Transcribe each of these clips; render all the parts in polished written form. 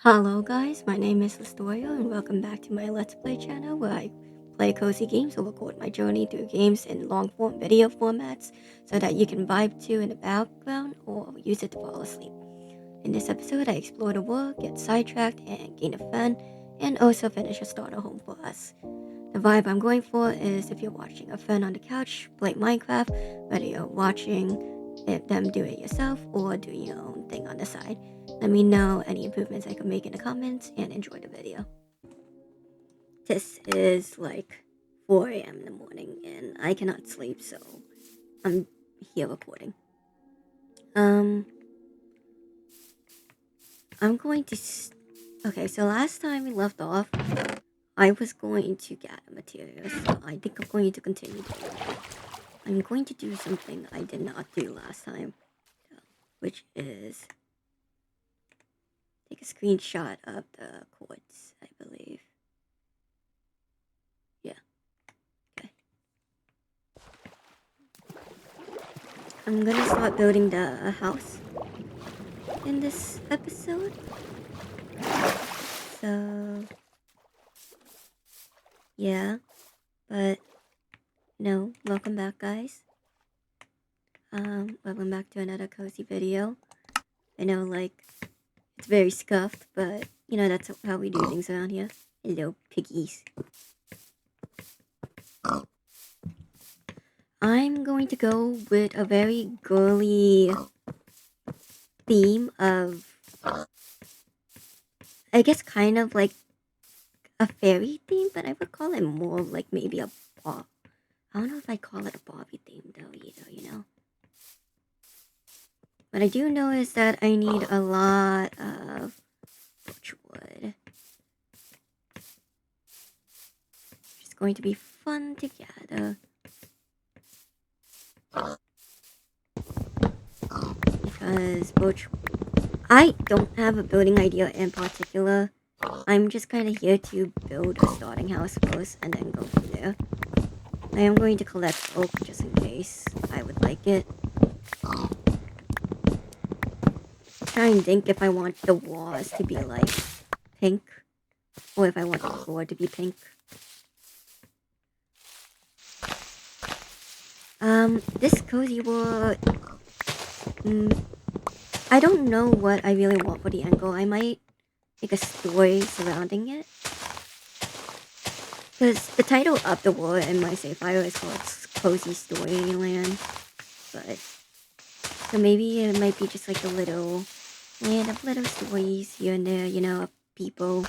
Hello guys, my name is Lystoriel and welcome back to my Let's Play channel where I play cozy games or record my journey through games in long form video formats so that you can vibe to in the background or use it to fall asleep. In this episode I explore the world, get sidetracked and gain a friend, and also finish a starter home for us. The vibe I'm going for is if you're watching a friend on the couch play Minecraft, whether you're watching them do it yourself or doing your own thing on the side. Let me know any improvements I can make in the comments and enjoy the video. This is like 4 a.m. in the morning and I cannot sleep, so I'm here recording. I'm going to... Okay, so last time we left off, I was going to gather materials, so I think I'm going to continue doing that. I'm going to do something I did not do last time, which is take a screenshot of the quartz, I believe. Yeah. Okay. I'm gonna start building the house in this episode. So, yeah. But, no, welcome back, guys. Welcome back to another cozy video. I know, like, it's very scuffed, but, you know, that's how we do things around here. Hello, piggies. I'm going to go with a very girly theme of, I guess, kind of like a fairy theme, but I would call it more like maybe a Bob. I don't know if I call it a Bobby theme though, you know. What I do know is that I need a lot of birch wood. It's going to be fun to gather. Because I don't have a building idea in particular. I'm just kind of here to build a starting house first and then go from there. I am going to collect oak just in case I would like it. Try and think if I want the walls to be like pink or if I want the floor to be pink. This cozy world, I don't know what I really want for the angle. I might make a story surrounding it. Because the title of the world in my save file is called Cozy Storyland. But, so maybe it might be just like a little land of little stories here and there, you know, of people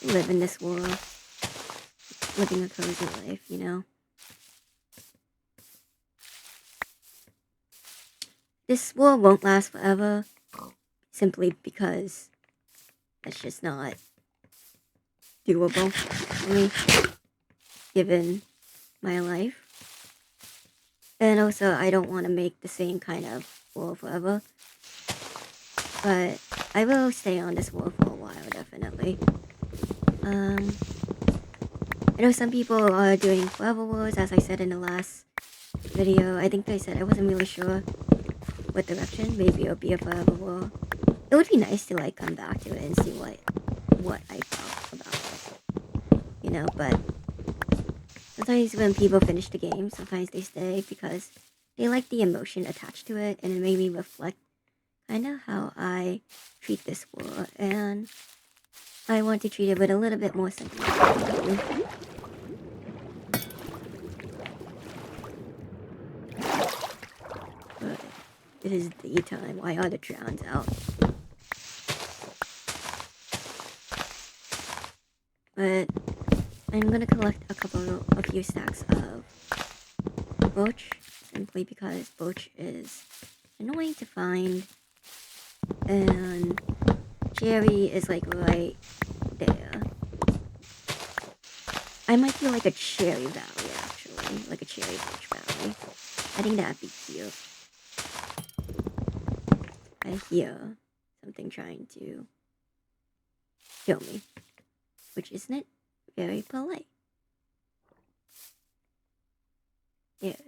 who live in this world. Living a cozy life, you know. This world won't last forever, simply because that's just not doable for me, given my life. And also, I don't want to make the same kind of world forever. But I will stay on this world for a while, definitely. I know some people are doing forever worlds, as I said in the last video. I think I said I wasn't really sure what direction. Maybe it'll be a forever world. It would be nice to like come back to it and see what I thought about it. You know, but sometimes when people finish the game, sometimes they stay because they like the emotion attached to it, and it made me reflect kind of how I treat this world, and I want to treat it with a little bit more sentimentality. But it is daytime. Why are the drowns out? But I'm gonna collect a few stacks of birch, simply because birch is annoying to find, and cherry is like right there. I might do like a cherry valley, actually, like a cherry birch valley. I think that'd be cute. I hear something trying to kill me, which isn't it very polite. Yes.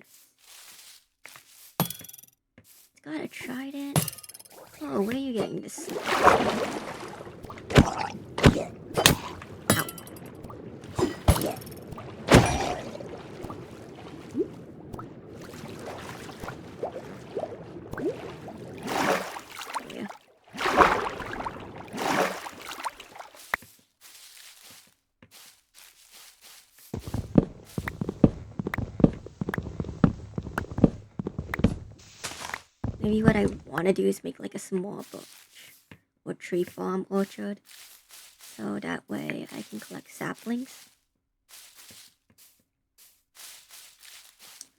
It's got a trident. Oh, where are you getting this? maybe what I want to do is make like a small birch or tree farm orchard. So that way I can collect saplings.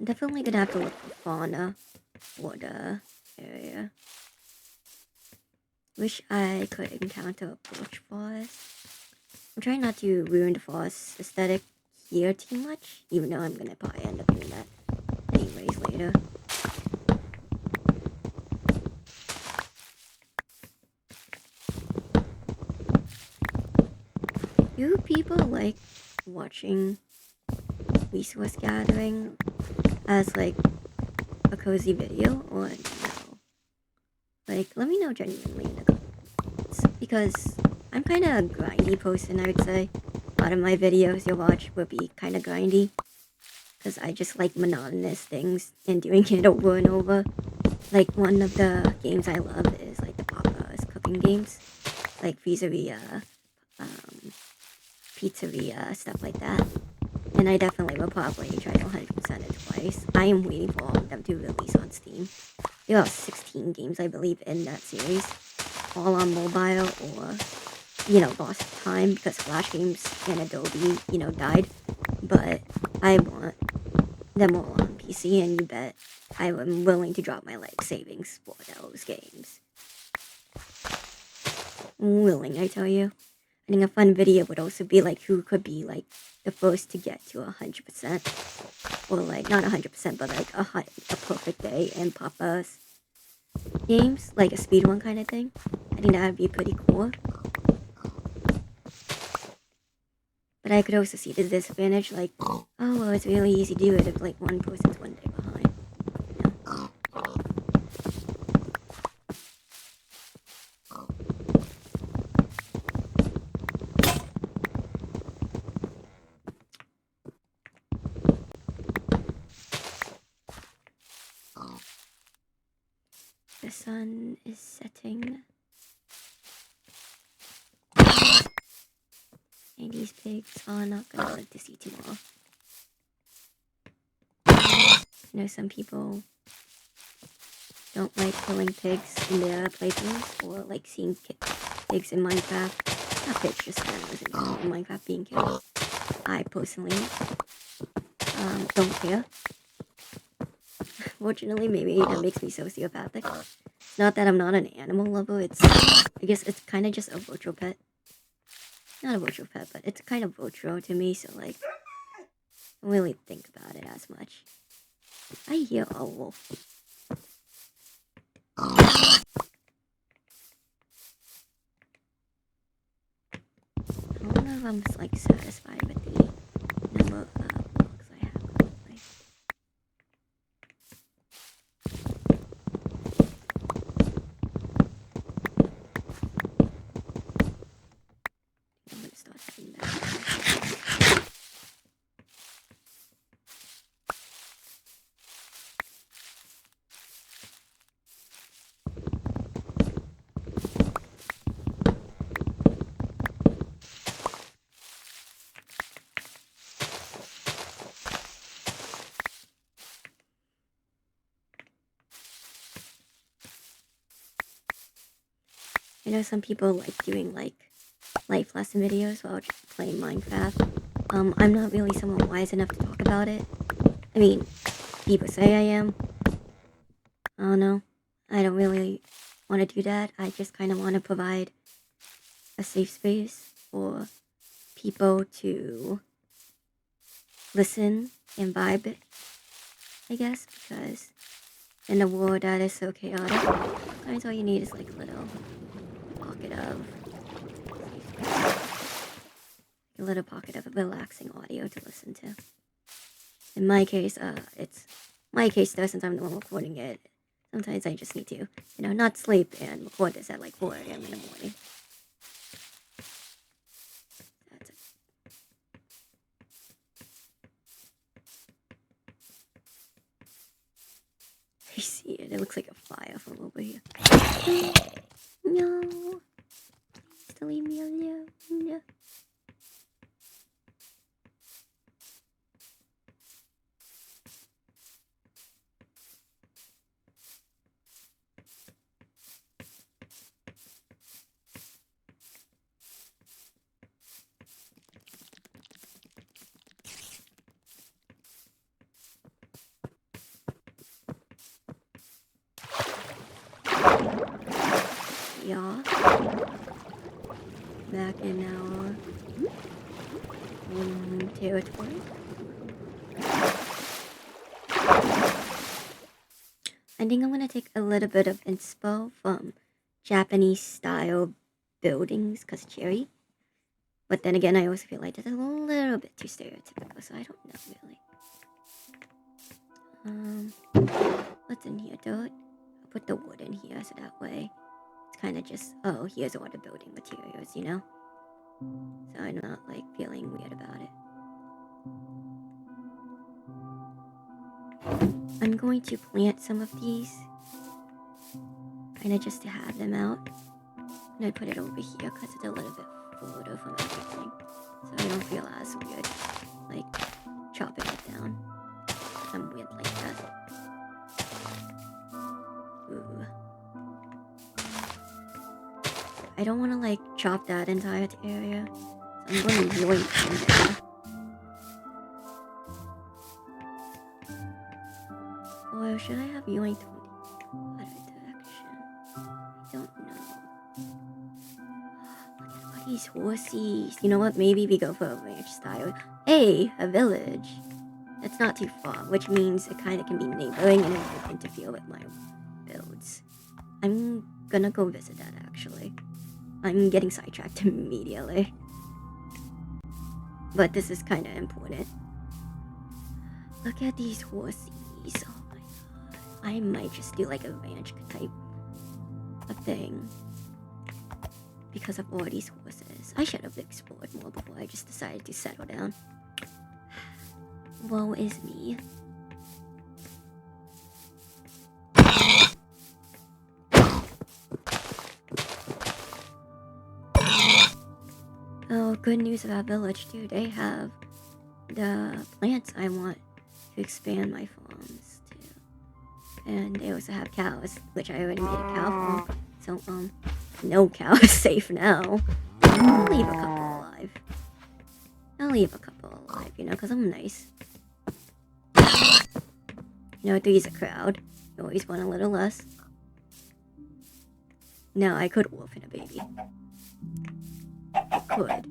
I'm definitely gonna have to look for fauna for the area. Wish I could encounter a birch forest. I'm trying not to ruin the forest aesthetic here too much, even though I'm gonna probably end up doing that anyways later. Do people like watching resource gathering as like a cozy video or no? Like, let me know genuinely in the comments, because I'm kind of a grindy person, I would say. A lot of my videos you'll watch will be kind of grindy, because I just like monotonous things and doing it over and over. Like, one of the games I love is like the Papa's cooking games, like pizzeria, stuff like that. And I definitely will probably try to 100% it twice. I am waiting for all of them to release on Steam. There are 16 games, I believe, in that series. All on mobile or, lost time because Flash games and Adobe, died. But I want them all on PC, and you bet I am willing to drop my life savings for those games. Willing, I tell you. I think a fun video would also be like who could be like the first to get to 100%, or like not 100%, but like a perfect day in Papa's games, like a speedrun kind of thing. I think that would be pretty cool. But I could also see the disadvantage, like, oh well, it's really easy to do it if like one person's one day behind. The sun is setting. And these pigs are not gonna live to see tomorrow. I know some people don't like killing pigs in their playthroughs, or like seeing pigs in Minecraft. Not pigs, just animals in Minecraft being killed. I personally don't care. Fortunately, maybe that makes me sociopathic. It's not that I'm not an animal lover, I guess it's kind of just a virtual pet. Not a virtual pet, but it's kind of virtual to me, so like, I don't really think about it as much. I hear a wolf. I don't know if I'm like satisfied with the number of blocks I have currently. I'm gonna start heading back. I know some people like doing like life lesson videos while playing Minecraft. I'm not really someone wise enough to talk about it. I mean, people say I am. I don't know. I don't really want to do that. I just kind of want to provide a safe space for people to listen and vibe, I guess, because in a world that is so chaotic, sometimes all you need is like a little pocket of relaxing audio to listen to. In my case, though, since I'm the one recording it, sometimes I just need to, not sleep and record this at like 4 a.m. in the morning. That's it. I see it. It looks like a fire from over here. No. Please leave me alone. No. we are back in our home territory. I think I'm gonna take a little bit of inspo from Japanese style buildings because cherry. But then again, I also feel like it's a little bit too stereotypical, so I don't know really. What's in here? Dirt? I'll put the wood in here so that way it's kind of just, oh, here's all the building materials, you know? So I'm not like feeling weird about it. I'm going to plant some of these, kind of just to have them out. And I put it over here because it's a little bit further from everything. So I don't feel as weird, like chopping it down. I'm weird like that. Ooh. I don't want to like chop that entire area. So I'm going to yoink from there. Or should I have yoinked from the other direction? I don't know. Look at all these horses. You know what? Maybe we go for a ranch style. Hey, a village. That's not too far, which means it kind of can be neighboring and it won't interfere with my builds. I'm gonna go visit that actually. I'm getting sidetracked immediately. But this is kind of important. Look at these horses. Oh my god. I might just do like a ranch type of thing. Because of all these horses. I should have explored more before I just decided to settle down. Woe is me. Oh, good news about village too. They have the plants I want to expand my farms to. And they also have cows, which I already made a cow farm. So, no cow is safe now. I'll leave a couple alive. You know, because I'm nice. You know, three's a crowd. You always want a little less. No, I could wolf in a baby. I could.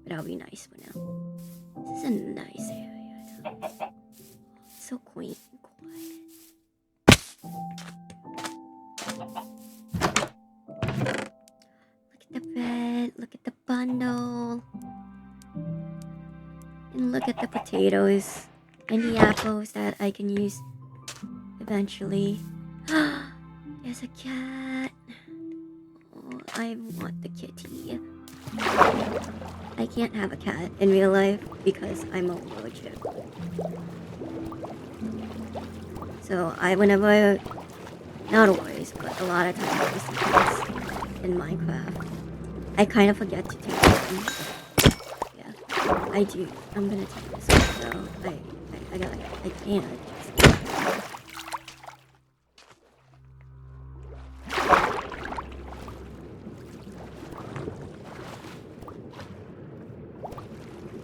But I'll be nice for now. This is a nice area, though. It's so quaint and quiet. Look at the bed. Look at the bundle. And look at the potatoes. And the apples that I can use eventually. There's a cat. Oh, I want the kitty. I can't have a cat in real life because I'm allergic. So not always, but a lot of times I see cats in Minecraft. I kind of forget to take them. Yeah, I do. I'm gonna take this one though. I can't.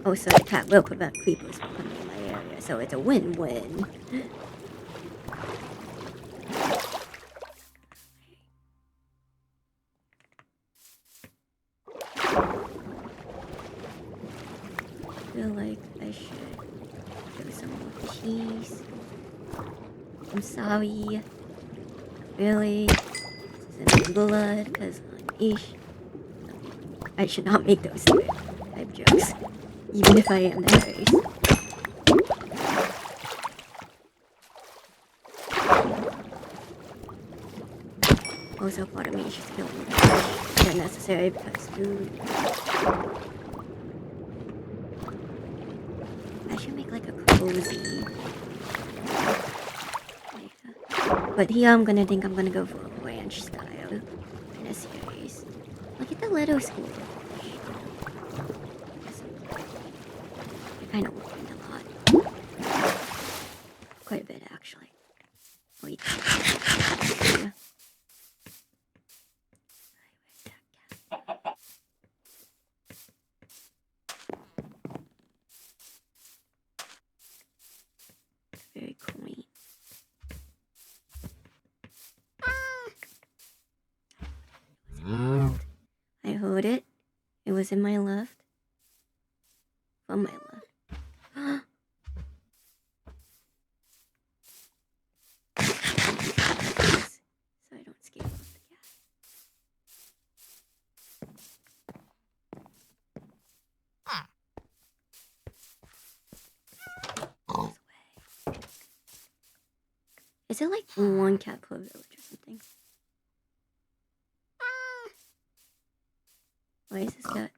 Oh, so the cat will prevent creepers from coming in my area, so it's a win-win. I feel like I should do some more cheese. I'm sorry. Really? This isn't blood, because I should not make those type jokes. Even if I am that race. Also, part of me is just killing the fish. They're necessary because food. I should make like a cozy. But here I'm gonna go for a ranch style in a series. Look at the little school. I know we're a lot. Quite a bit, actually. Wait. Yeah. Very quaint. put it. It was in my left. From my left. So I don't scare off the cat. Is it like one cat per village or something? Why is this cat?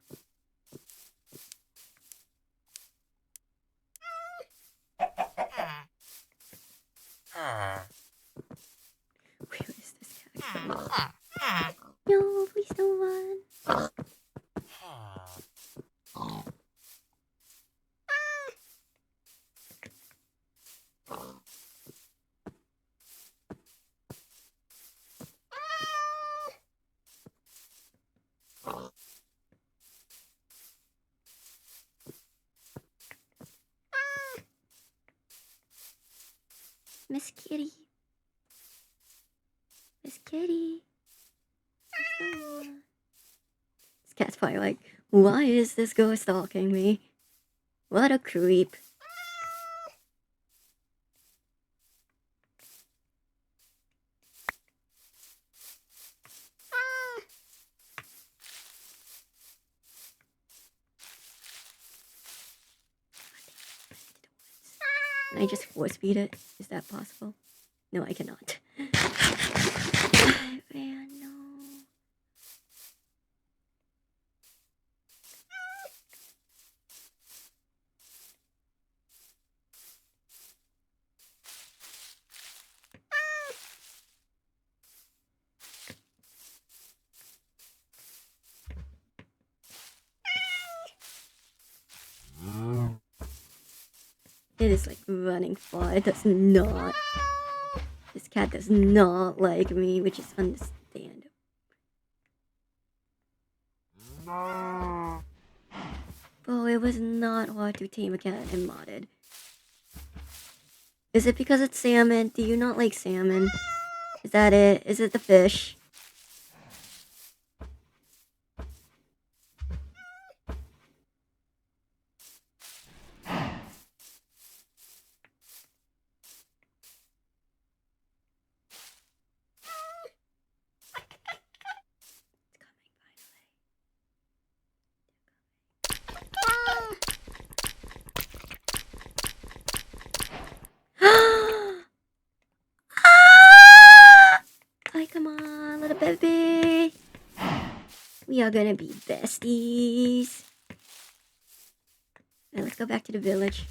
Where is this cat? No, please don't run. Miss Kitty. Miss Kitty. This cat's probably like, why is this girl stalking me? What a creep. Can I just force feed it? Is that possible? No, I cannot. Man, no. It is like running far. It does not. This cat does not like me, which is understandable. Bro, it was not hard to tame a cat and modded. Is it because it's salmon? Do you not like salmon? Is that it? Is it the fish? Hi, come on, little baby. We are gonna be besties. Alright, let's go back to the village.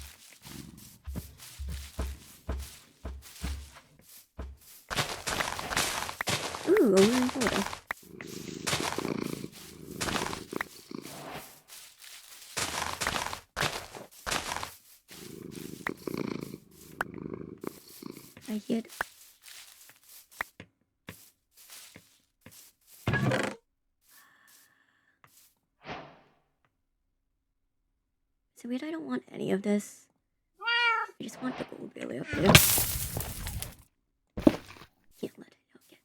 Ooh, a portal. I hear it. So weird, I don't want any of this. I just want the gold really up there. Can't let it get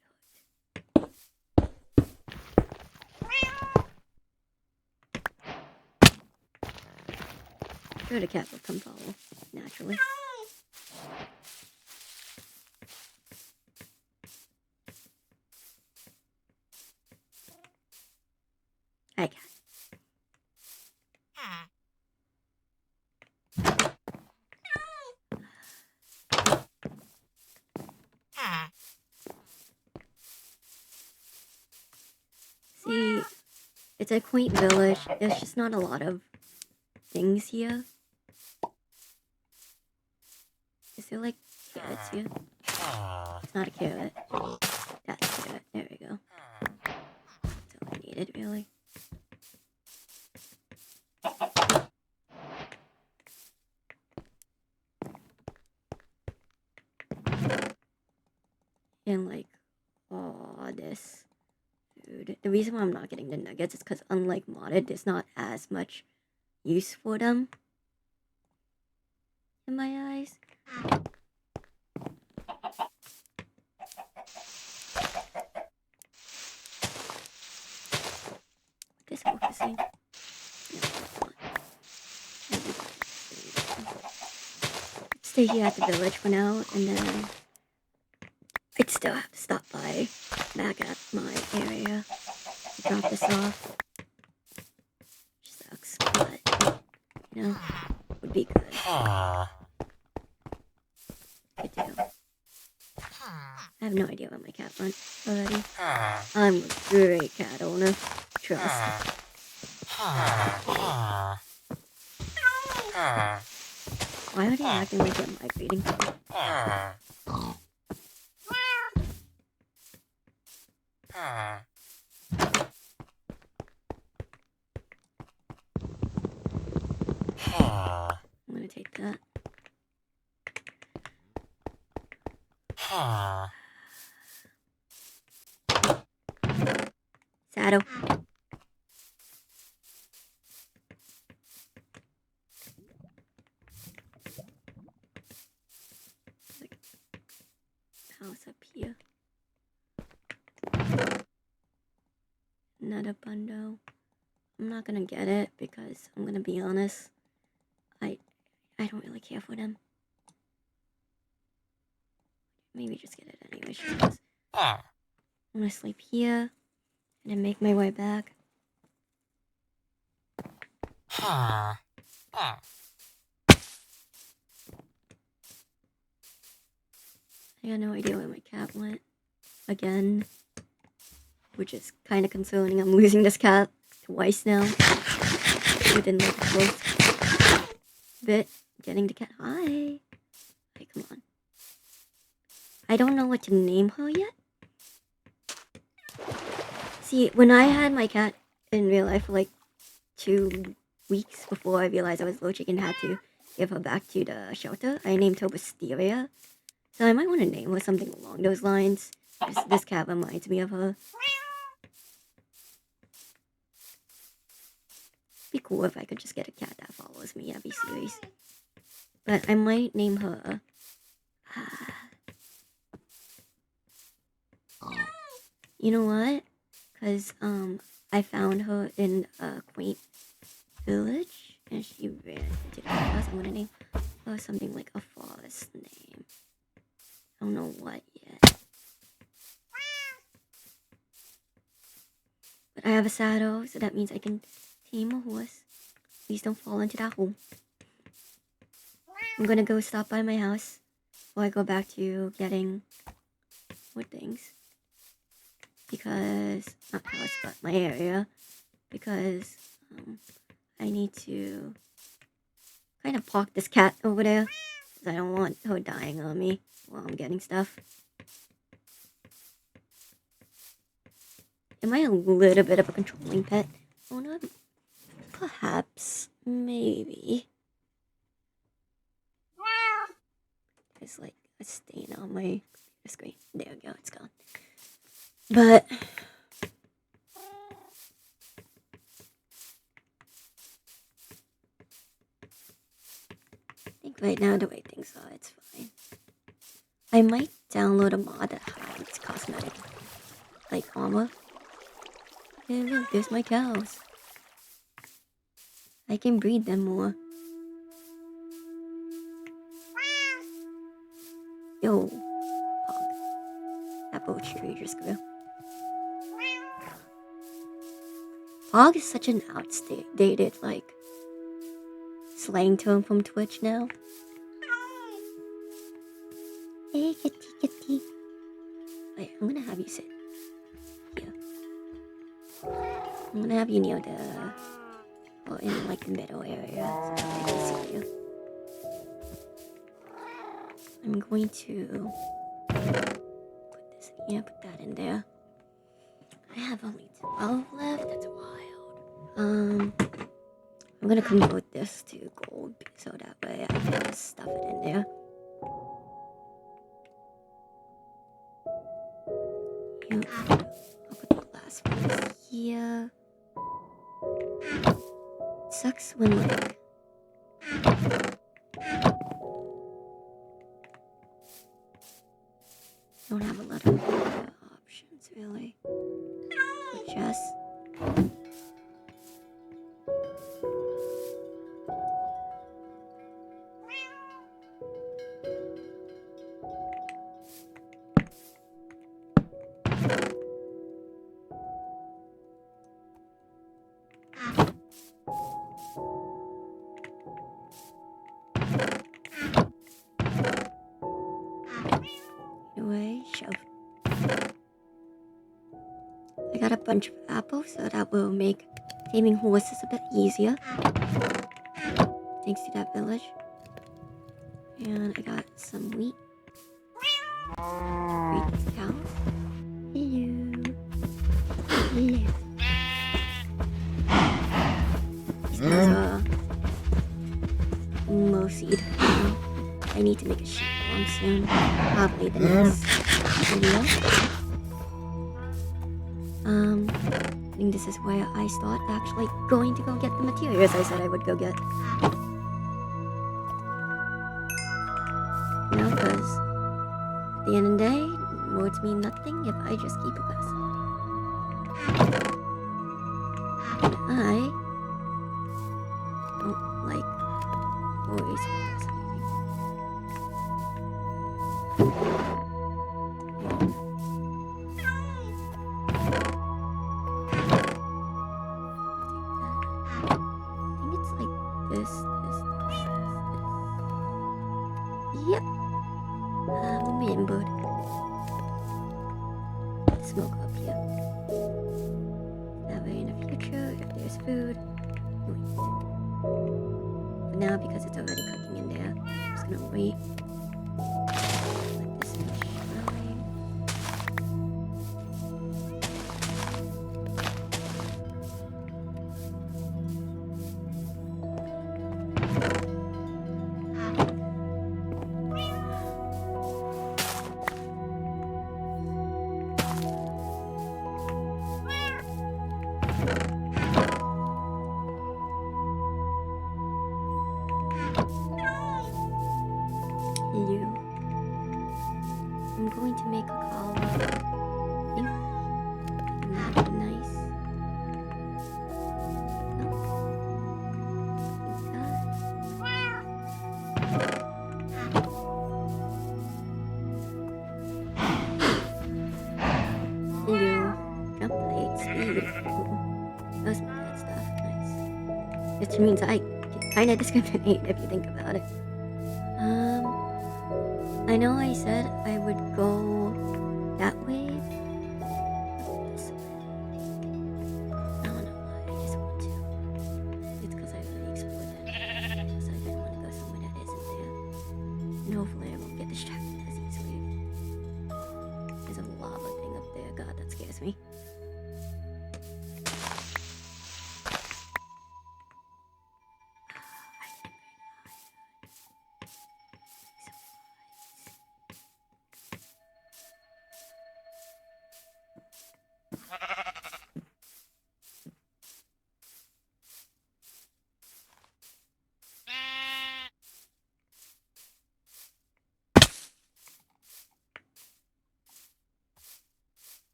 hooked. Sure, the cat will come follow naturally. Hi, cat. See, it's a quaint village. There's just not a lot of things here. Is there like carrots here? It's not a carrot. That's a carrot. There we go. That's all I needed, really. And like, oh, this food. The reason why I'm not getting the nuggets is because unlike modded, there's not as much use for them. In my eyes. is focusing. No, stay here at the village for now, and then I'd still have to stop by back at my area to drop this off. Which sucks, but you know, would be good. Could do. I have no idea where my cat went already. I'm a great cat owner. Trust. Why are they acting like they're migrating? I'm gonna take that. Saddle. Like, house up here. Another bundle. I'm not gonna get it because I'm gonna be honest. I don't really care for them. Maybe just get it anyway. I'm gonna sleep here and then make my way back. I got no idea where my cat went. Again. Which is kind of concerning. I'm losing this cat twice now. Within like a close bit. Getting the cat. Hi. Hey, come on. I don't know what to name her yet. See, when I had my cat in real life for like 2 weeks before I realized I was allergic and had to give her back to the shelter, I named her Lystoriel. So I might want to name her something along those lines. This cat reminds me of her. Be cool if I could just get a cat that follows me every series. But I might name her... you know what? Because I found her in a quaint village and she ran into the house. I'm gonna name her something like a forest name. I don't know what yet. But I have a saddle, so that means I can tame a horse. Please don't fall into that hole. I'm gonna go stop by my house before I go back to getting wood things. Because, not house, but my area. Because I need to kind of park this cat over there. Because I don't want her dying on me while I'm getting stuff. Am I a little bit of a controlling pet? Oh no, perhaps, maybe. There's like a stain on my screen. There we go, it's gone. But I think right now the way things are, it's fine. I might download a mod that hides cosmetic, like armor. Hey look, there's my cows. I can breed them more. Yo, Pog. That poetry just grew. Pog is such an outdated, like, slang term from Twitch now. Hey, kitty, kitty. Wait, I'm gonna have you sit here. I'm gonna have you near the, well, in like the middle area, so that I can see you. I'm going to put this in here, put that in there. I have only 12 left, that's wild. I'm gonna convert this to gold so that way I can just stuff it in there. I'll put the glass piece here. It sucks when like don't have a lot of options really. Chest. got a bunch of apples, so that will make taming horses a bit easier. Thanks to that village. And I got some wheat. Feed these cows. Hello. Hello. These cows are low seed. I need to make a sheep farm soon. Probably the next video. I think this is where I start actually going to go get the materials I said I would go get. You know, because at the end of the day, words mean nothing if I just keep procrastinating. And I don't like always procrastinating. Yep. Remembered. Smoke up here. That way in the future, if there's food, wait. But now, because it's already cooking in there, I'm just gonna wait. Let this finish frying. I'm going to make a call. I think that'd be nice. Hello. Jump plate speed. That's my bad stuff. Nice. Which means I can kind of discriminate if you think about it. I know I said I would go that way. This way. I don't know why, I just want to. It's because I already explored that. Because I didn't want to go somewhere that isn't there. And hopefully I won't get distracted as easily. There's a lava thing up there. God, that scares me.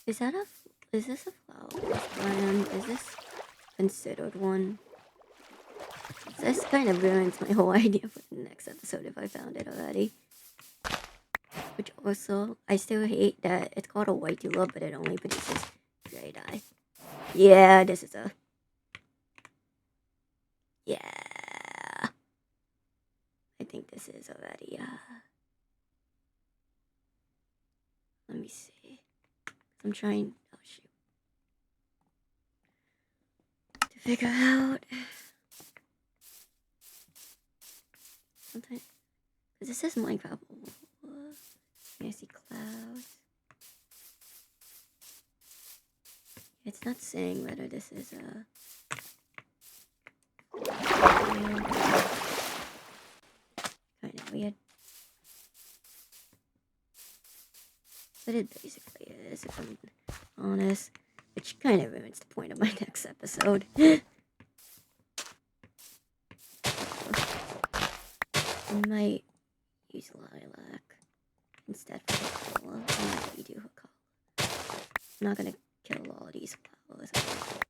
Is this a flower plant? Is this considered one? This kind of ruins my whole idea for the next episode if I found it already. Which also, I still hate that it's called a white tulip, but it only produces gray dye. Yeah, this is a... Yeah. I think this is already, let me see. I'm trying, oh shoot, to figure out sometimes, because this says Minecraft. I see clouds. It's not saying whether this is a... kind of weird. But it basically is. If I'm honest, which kind of ruins the point of my next episode. I might use lilac instead for Hakala. I might redo Hakala. I'm not gonna kill all these flowers. I'll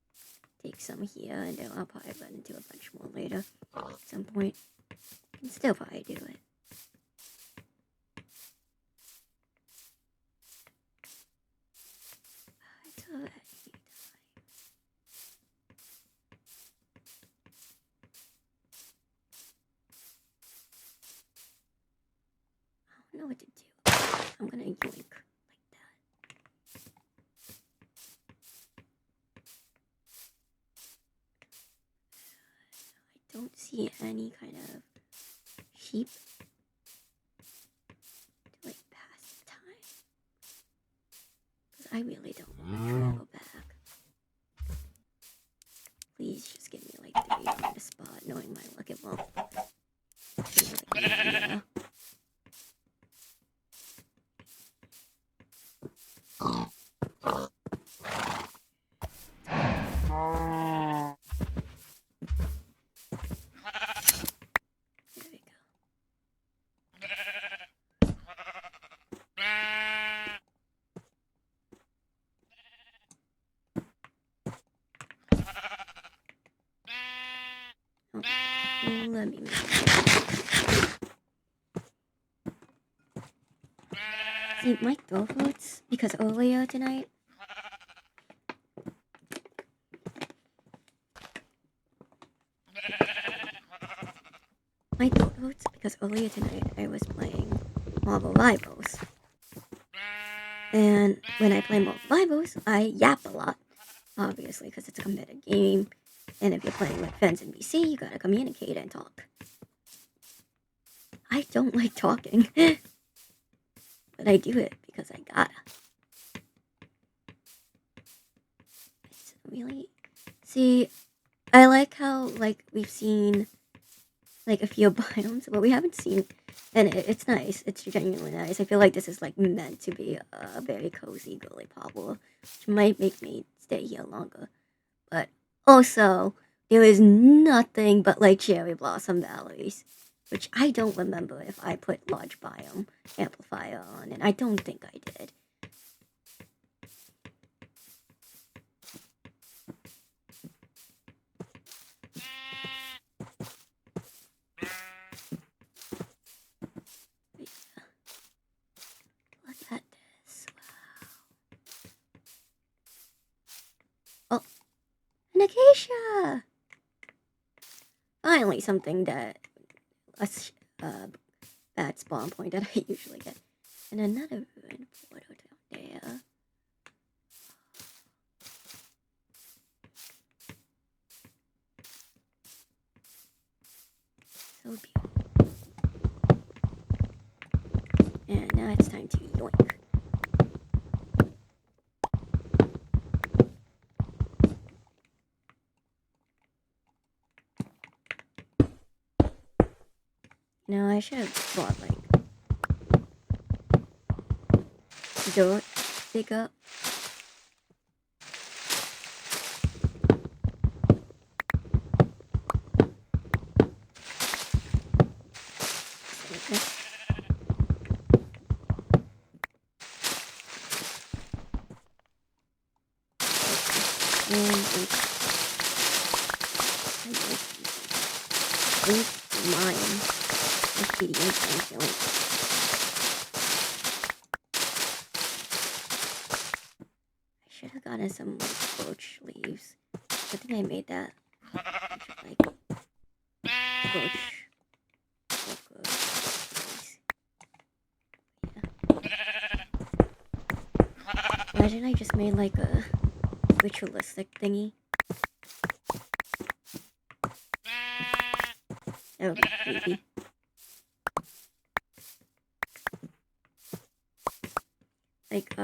take some here, and then I'll probably run into a bunch more later at some point. I can still probably do it. It's already time. I don't know what to do. I'm gonna yoink like that. I don't see any kind of sheep to like pass the time. Because I really don't want to travel back. Please just give me like 3 on the spot, knowing my luck it won't. Like, yeah. Let me see my throat hurts because earlier tonight I was playing Marvel Rivals, and when I play Marvel Rivals I yap a lot, obviously because it's a competitive game, and if you're playing with friends in VC you gotta communicate and talk. I don't like talking, but I do it because I gotta. It's really... See, I like how, like, we've seen, like, a few biomes, but we haven't seen... And it's nice. It's genuinely nice. I feel like this is, like, meant to be a very cozy, girly poplar, which might make me stay here longer. But also, there is nothing but, like, cherry blossom valleys, which I don't remember if I put large biome amplifier on, and I don't think I did. Look at this. Wow. Oh, an acacia! Finally, something that bad spawn point that I usually get. And another ruined portal down there. So beautiful. And now it's time to yoink. You know, I should have bought, like, dirt dig up. Okay. And mine. I should have gotten some birch leaves. I think I made that. Like birch. Yeah. Imagine I just made like a ritualistic thingy. That would be creepy. Like,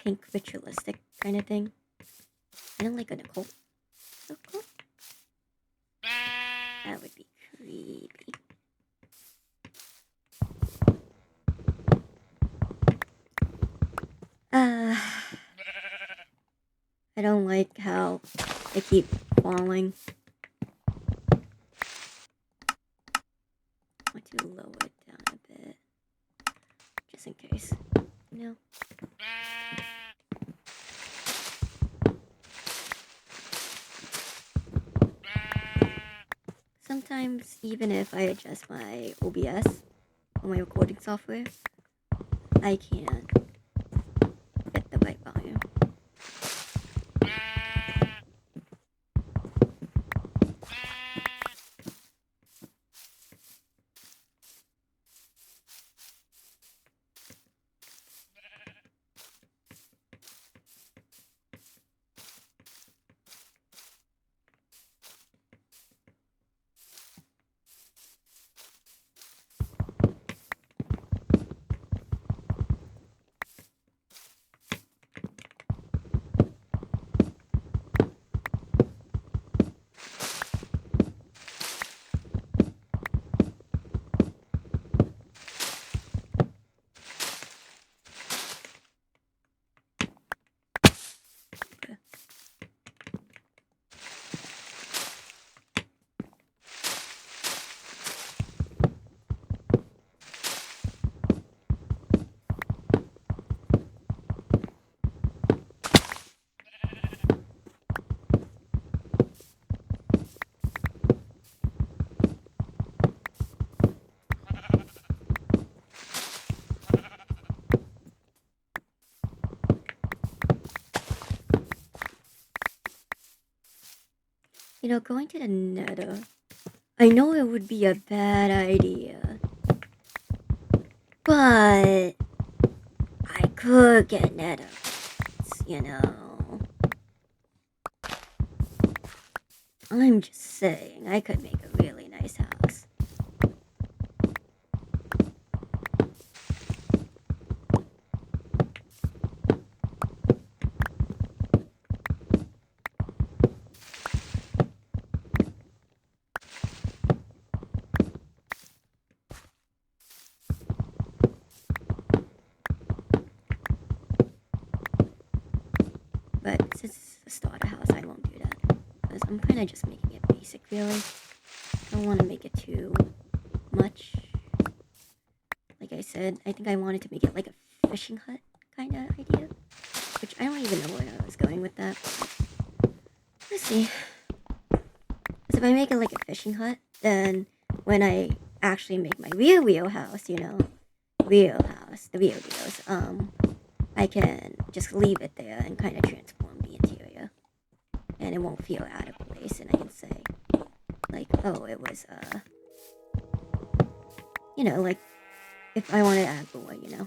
pink ritualistic kind of thing. I don't like an occult. Occult? That would be creepy. Uh, I don't like how they keep falling. I want to lower it down a bit, just in case. No. Sometimes, even if I adjust my OBS or my recording software, I can't get the right volume. You know, going to the nether, I know it would be a bad idea, but I could get nether, you know. I'm just saying, I could make a really nice house. But since it's a starter house, I won't do that. Because I'm kind of just making it basic, really. I don't want to make it too much. Like I said, I think I wanted to make it like a fishing hut kind of idea. Which I don't even know where I was going with that. Let's see. Because if I make it like a fishing hut, then when I actually make my real house, you know, real house, the real deals, I can just leave it there and kind of transform the interior. And it won't feel out of place, and I can say, like, oh, it was, you know, like, if I want to add more, you know.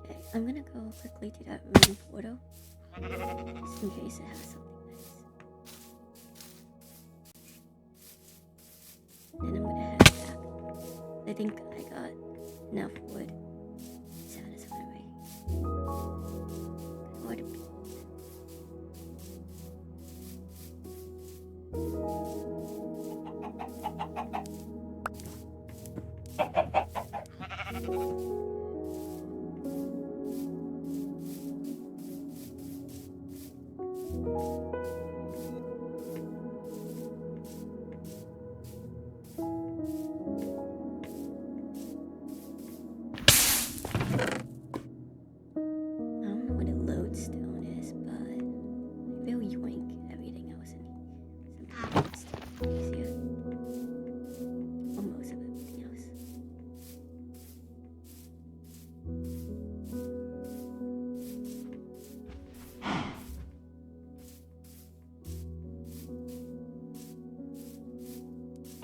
Okay, I'm gonna go quickly to that room portal, just in case it has something nice. Then I'm gonna head back. I think I got enough wood to satisfy my water beat.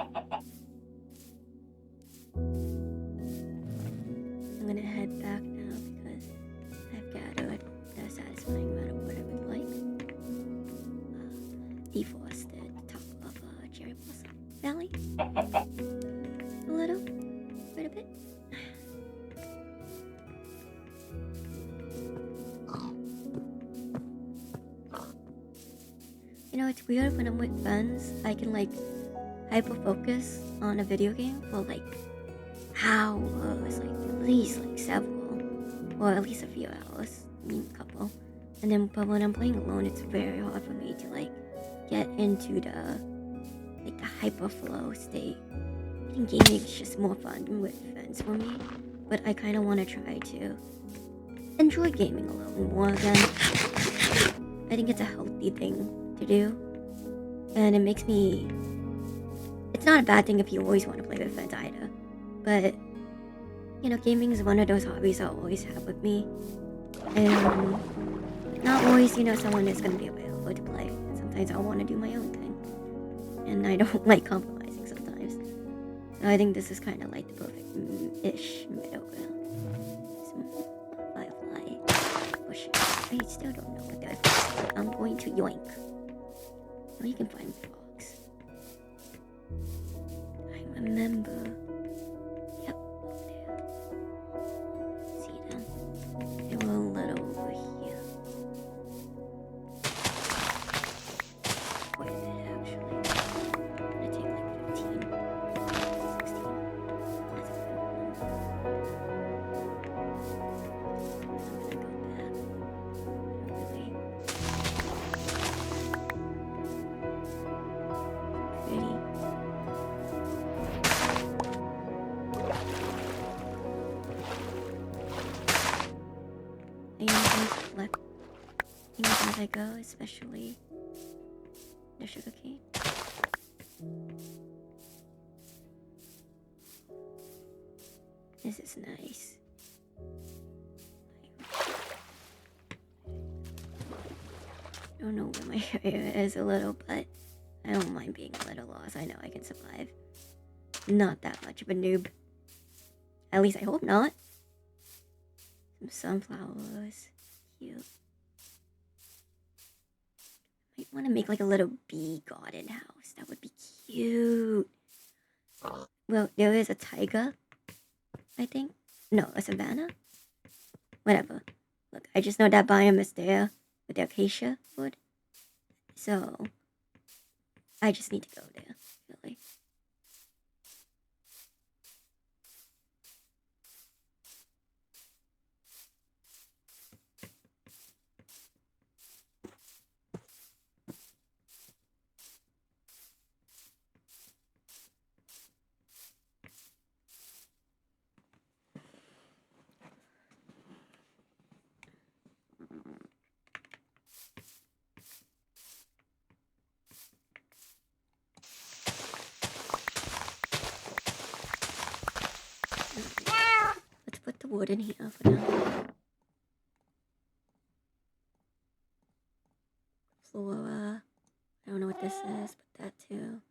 I'm gonna head back now because I've gathered a satisfying amount of what I would like. Deforested top of Cherry Blossom Valley. A little, quite a bit. You know, it's weird when I'm with friends, I can like hyper focus on a video game for like hours, like at least like several, or at least a few hours, I mean a couple. And then, but when I'm playing alone, it's very hard for me to like get into the hyper flow state. I think gaming is just more fun with friends for me, but I kind of want to try to enjoy gaming alone more again. I think it's a healthy thing to do, and it makes me. It's not a bad thing if you always want to play with friends either, but you know, gaming is one of those hobbies I'll always have with me, and not always, you know, someone is going to be available to play. Sometimes I'll want to do my own thing, and I don't like compromising sometimes. So I think this is kind of like the perfect-ish middle ground. Some firefly bushes. I still don't know what they're for. I'm going to yoink. Now you can find frogs. I remember. Yep, over there. See them? They were a little over here. Quite a bit actually. I'm gonna take like 15, 16. That's a good number. I'm gonna go back. Really pretty. I use things collect things as I go, especially the sugarcane. This is nice. I don't know where my area is a little, but I don't mind being a little lost. I know I can survive. Not that much of a noob. At least I hope not. Some sunflowers. Cute. Might want to make like a little bee garden house. That would be cute. Well, there is a taiga, I think. No, a savanna? Whatever. Look, I just know that biome is there with the acacia wood. So, I just need to go there, really. Let's put the wood in here for now. Flora. I don't know what this is, but that too.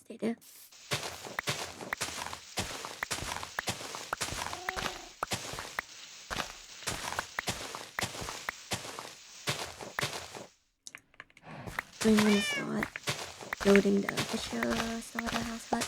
Stay there. I'm gonna start building the Fisher slaughterhouse hut.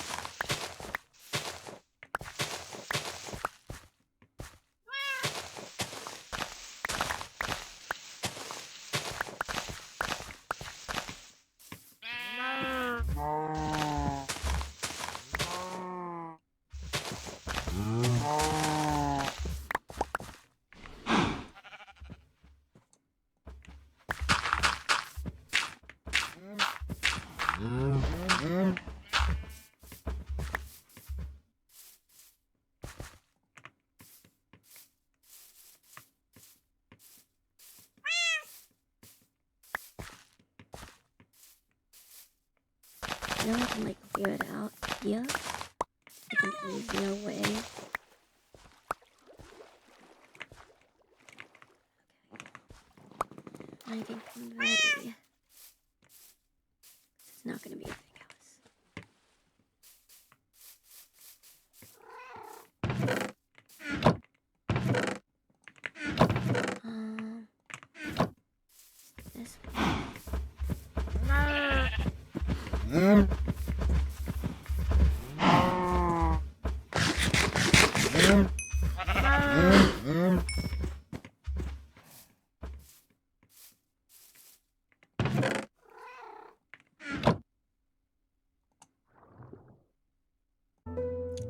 You know, I can like clear it out here. Like an easier way. I think I'm ready. It's not gonna be a big house. This one.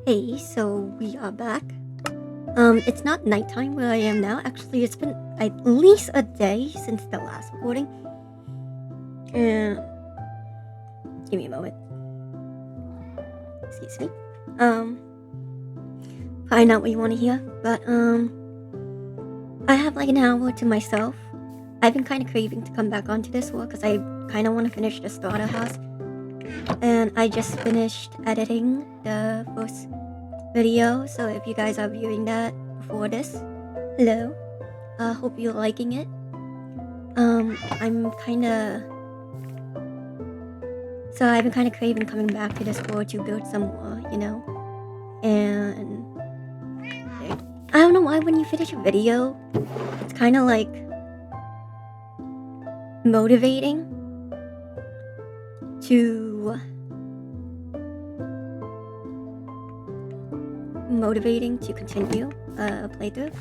Hey, so we are back. It's not nighttime where I am now. Actually, it's been at least a day since the last recording. Give me a moment. Excuse me. Probably not what you want to hear, but I have like an hour to myself. I've been kind of craving to come back onto this world because I kind of want to finish the starter house. And I just finished editing the first video, so if you guys are viewing that before this, hello. Hope you're liking it. I've been kind of craving coming back to this world to build some more, you know? And I don't know why when you finish a video, it's kind of like motivating to continue a playthrough.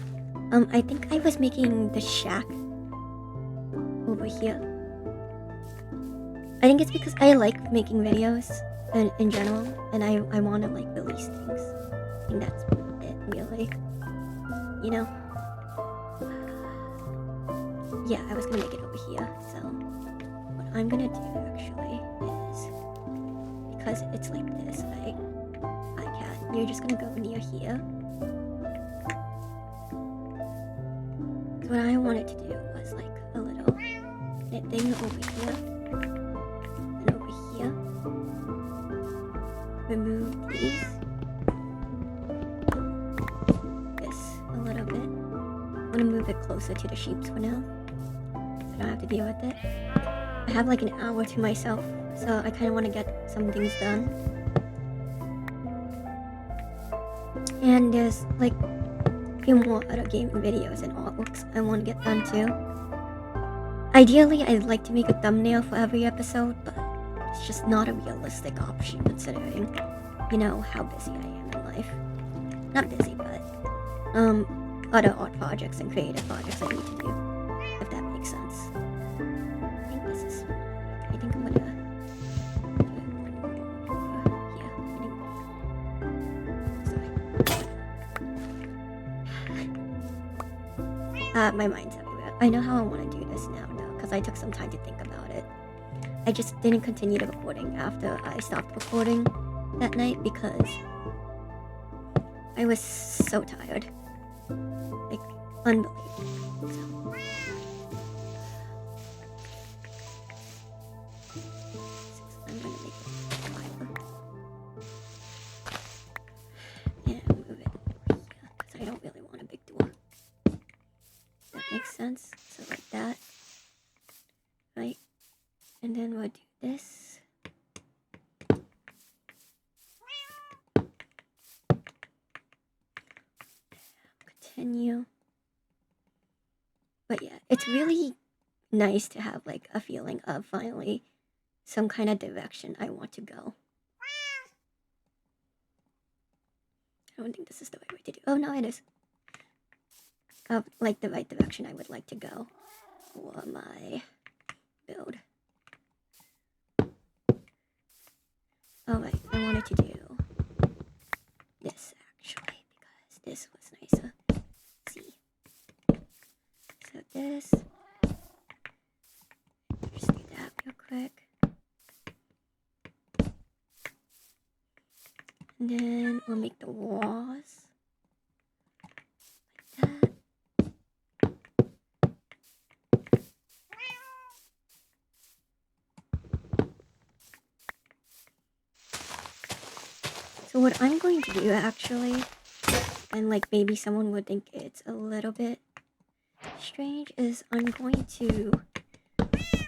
I think I was making the shack over here. I think it's because I like making videos in general, and I want to like release things. I think that's it, really. You know? Yeah, I was gonna make it over here, so what I'm gonna do actually is, because it's like this, right? You're just gonna go near here. So what I wanted to do was like a little thing over here and over here. Remove these. This a little bit. I'm gonna move it closer to the sheep for now, so I don't have to deal with it. I have like an hour to myself, so I kind of want to get some things done. And there's like a few more other gaming videos and artworks I want to get done too. Ideally, I'd like to make a thumbnail for every episode, but it's just not a realistic option considering, you know, how busy I am in life. Not busy, but other art projects and creative projects I need to do, if that makes sense. I think I'm gonna my mind's everywhere. I know how I want to do this now, though, because I took some time to think about it. I just didn't continue the recording after I stopped recording that night because I was so tired. Like, unbelievable. So, I'm gonna make it fiber. And move it over here, because I don't really want a big door. Makes sense. So like that, right? And then we'll do this. Continue. But yeah, it's really nice to have like a feeling of finally some kind of direction I want to go. I don't think this is the right way to do. Oh no, it is. Like the right direction I would like to go for my build. Alright, I wanted to do this actually because this was nicer. See. So this. Just do that real quick. And then we'll make the walls like that. So what I'm going to do actually, and like maybe someone would think it's a little bit strange, is I'm going to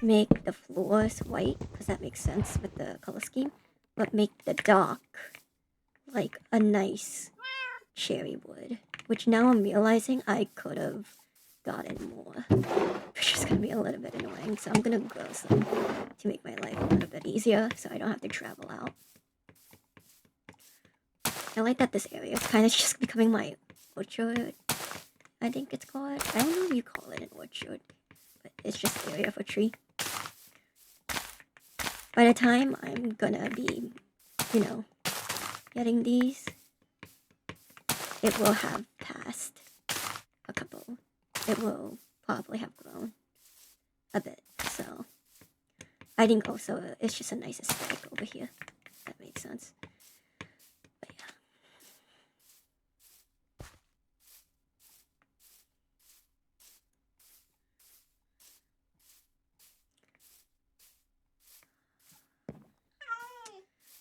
make the floors white, because that makes sense with the color scheme, but make the dock like a nice cherry wood, which now I'm realizing I could have gotten more, which is gonna be a little bit annoying, so I'm gonna grow some to make my life a little bit easier so I don't have to travel out. I like that this area is kind of just becoming my orchard, I think it's called. I don't know if you call it an orchard, but it's just area for tree. By the time I'm gonna be, you know, getting these, it will have passed a couple. It will probably have grown a bit, so I think also it's just a nice aesthetic over here. That makes sense. But yeah.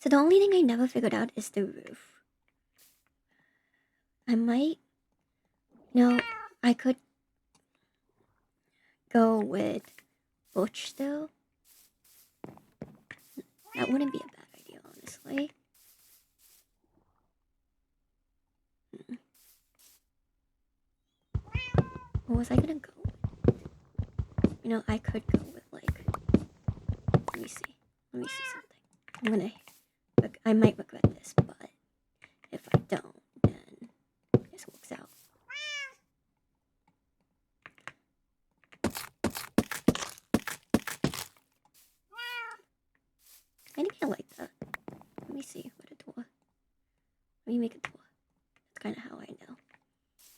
So the only thing I never figured out is the roof. I might, I could go with Butch still. That wouldn't be a bad idea, honestly. What was I gonna go with? I could go with like, let me see something. I might regret this, but if I don't, then this works out. I think I like that. Let me see, what a door. Let me make a door. That's kind of how I know.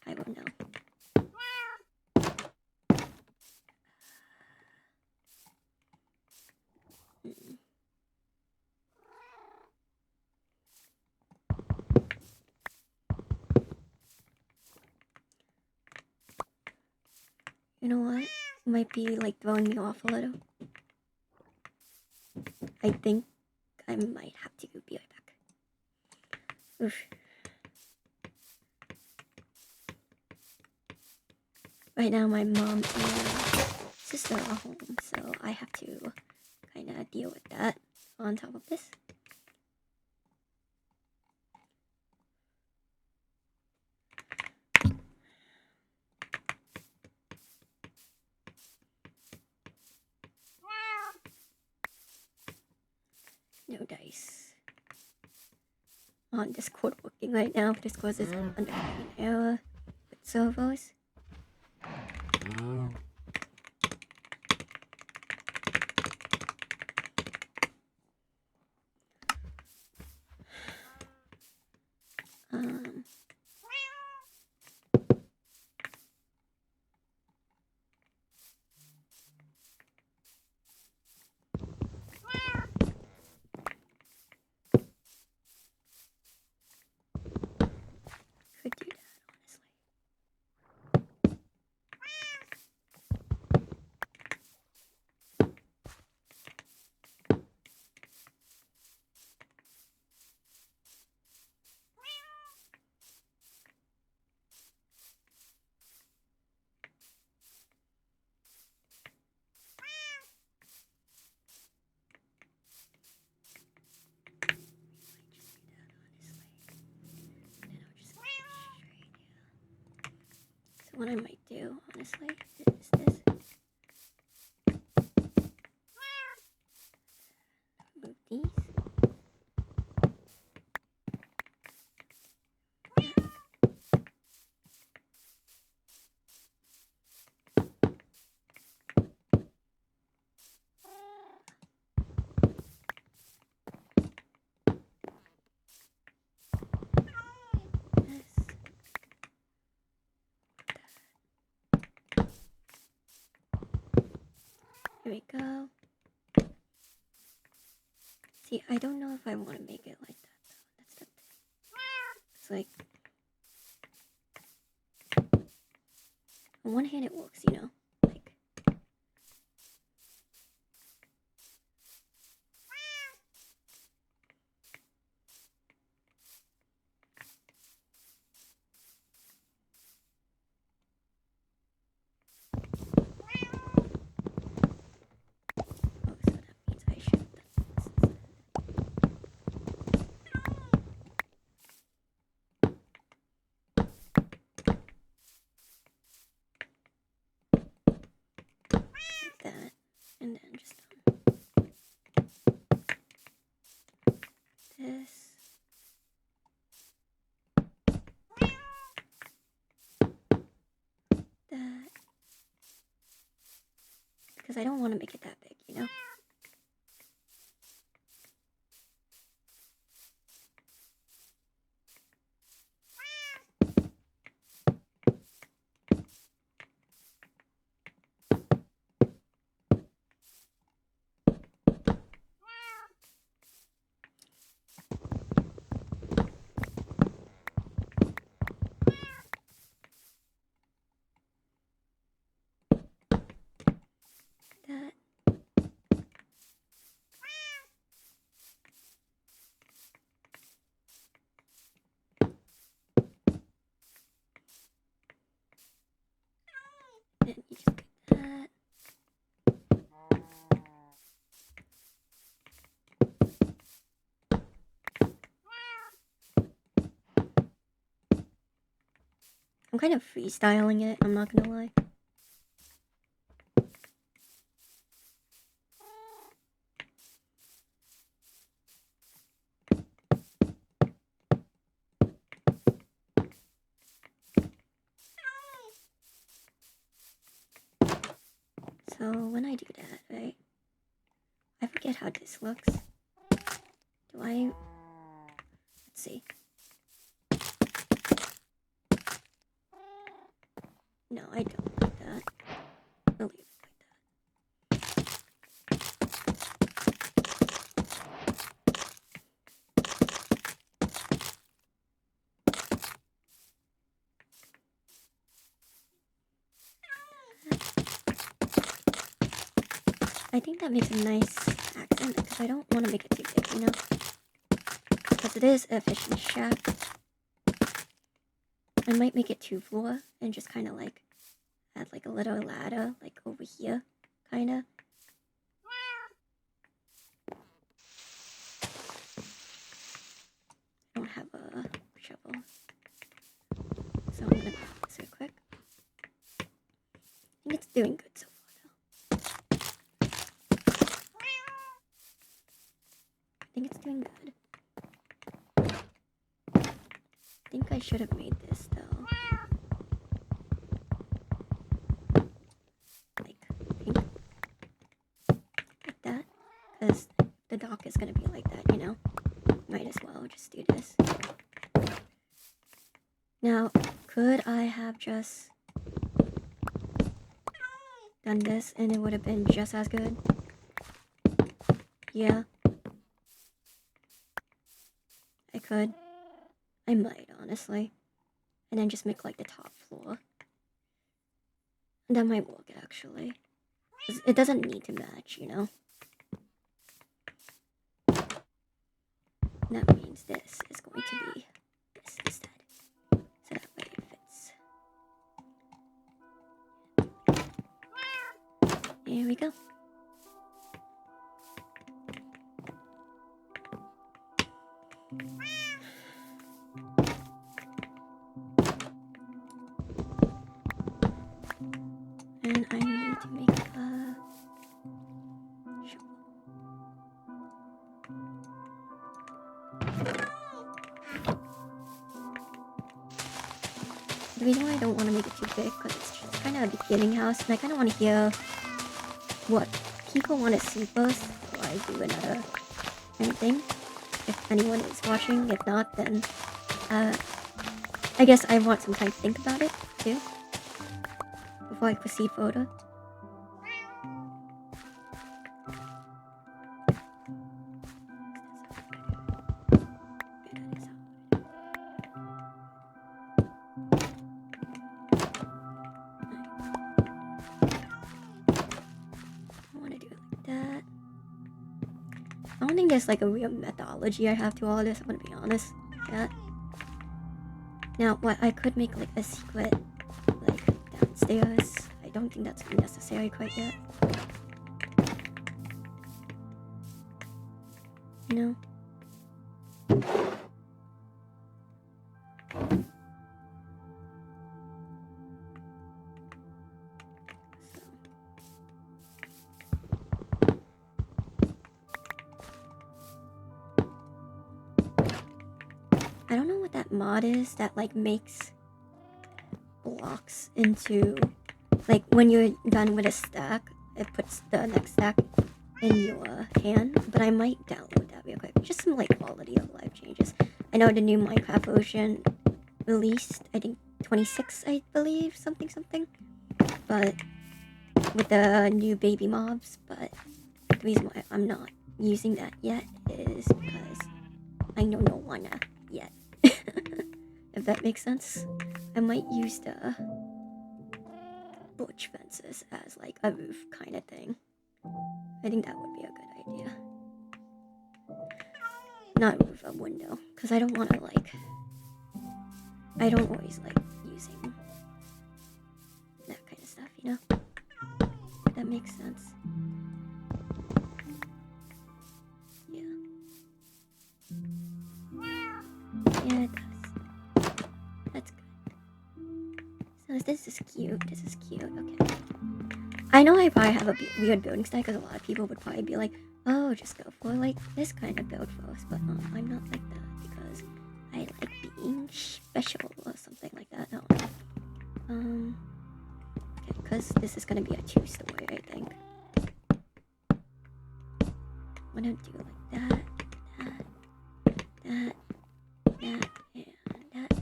I will know. You know what? It might be like throwing me off a little. I think I might have to be right back. Oof. Right now my mom and sister are home, so I have to kind of deal with that on top of this. No dice. On Discord working right now. Discord is under an error with servers. Could do that, honestly. So what I might do, honestly, is this. Move these. Here we go. See, I don't know if I want to make it like that, though. That's the thing. It's like, on one hand it works, like, I don't want to make it that big, you know? That. And you just get that. I'm kind of freestyling it, I'm not gonna lie. So when I do that, right, I forget how this looks. Do I... Let's see. No, I don't like that. I'll leave it like that. I think that makes a nice accent because I don't want to make it too big, you know? Because it is a fishing shack. I might make it 2 floor and just kind of like add like a little ladder like over here, kind of. I don't have a shovel, so I'm gonna pop this real quick. I think it's doing good so far though. I think it's doing good. I think I should have made this though. Like pink. Like that. Because the dock is gonna be like that, you know? Might as well just do this. Now, could I have just done this and it would have been just as good? Yeah. I could. I might, honestly. And then just make like the top floor. That might work, actually. 'Cause it doesn't need to match, you know? That means this is going to be this instead. So that way it fits. There we go. And I need to make a shovel. The reason why I don't want to make it too big because it's just kind of a beginning house, and I kind of want to hear what people want to see first before I do another anything. If anyone is watching, if not, then I guess I want some time to think about it too before I proceed further. I don't think there's like a real methodology I have to all this, I'm gonna be honest. Yeah. Now, what I could make like a secret, like downstairs. I don't think that's necessary quite yet. You know? I don't know what that mod is that like makes blocks into, like when you're done with a stack, it puts the next stack in your hand, but I might download that real quick. Just some like quality of life changes. I know the new Minecraft version released, I think 26, I believe, something. But with the new baby mobs, but the reason why I'm not using that yet is because I know no one yet. If that makes sense. I might use the butch fences as like a roof kind of thing. I think that would be a good idea. Not roof, a window. Because I don't want to like... I don't always like using that kind of stuff, you know? If that makes sense. Yeah. Yeah, it does. That's good. So this is cute. This is cute. Okay. I know I probably have a weird building style because a lot of people would probably be like, oh, just go for like this kind of build first. But I'm not like that because I like being special or something like that. I don't know. Okay, because this is gonna be a 2-story, I think. I'm gonna do like that, and that.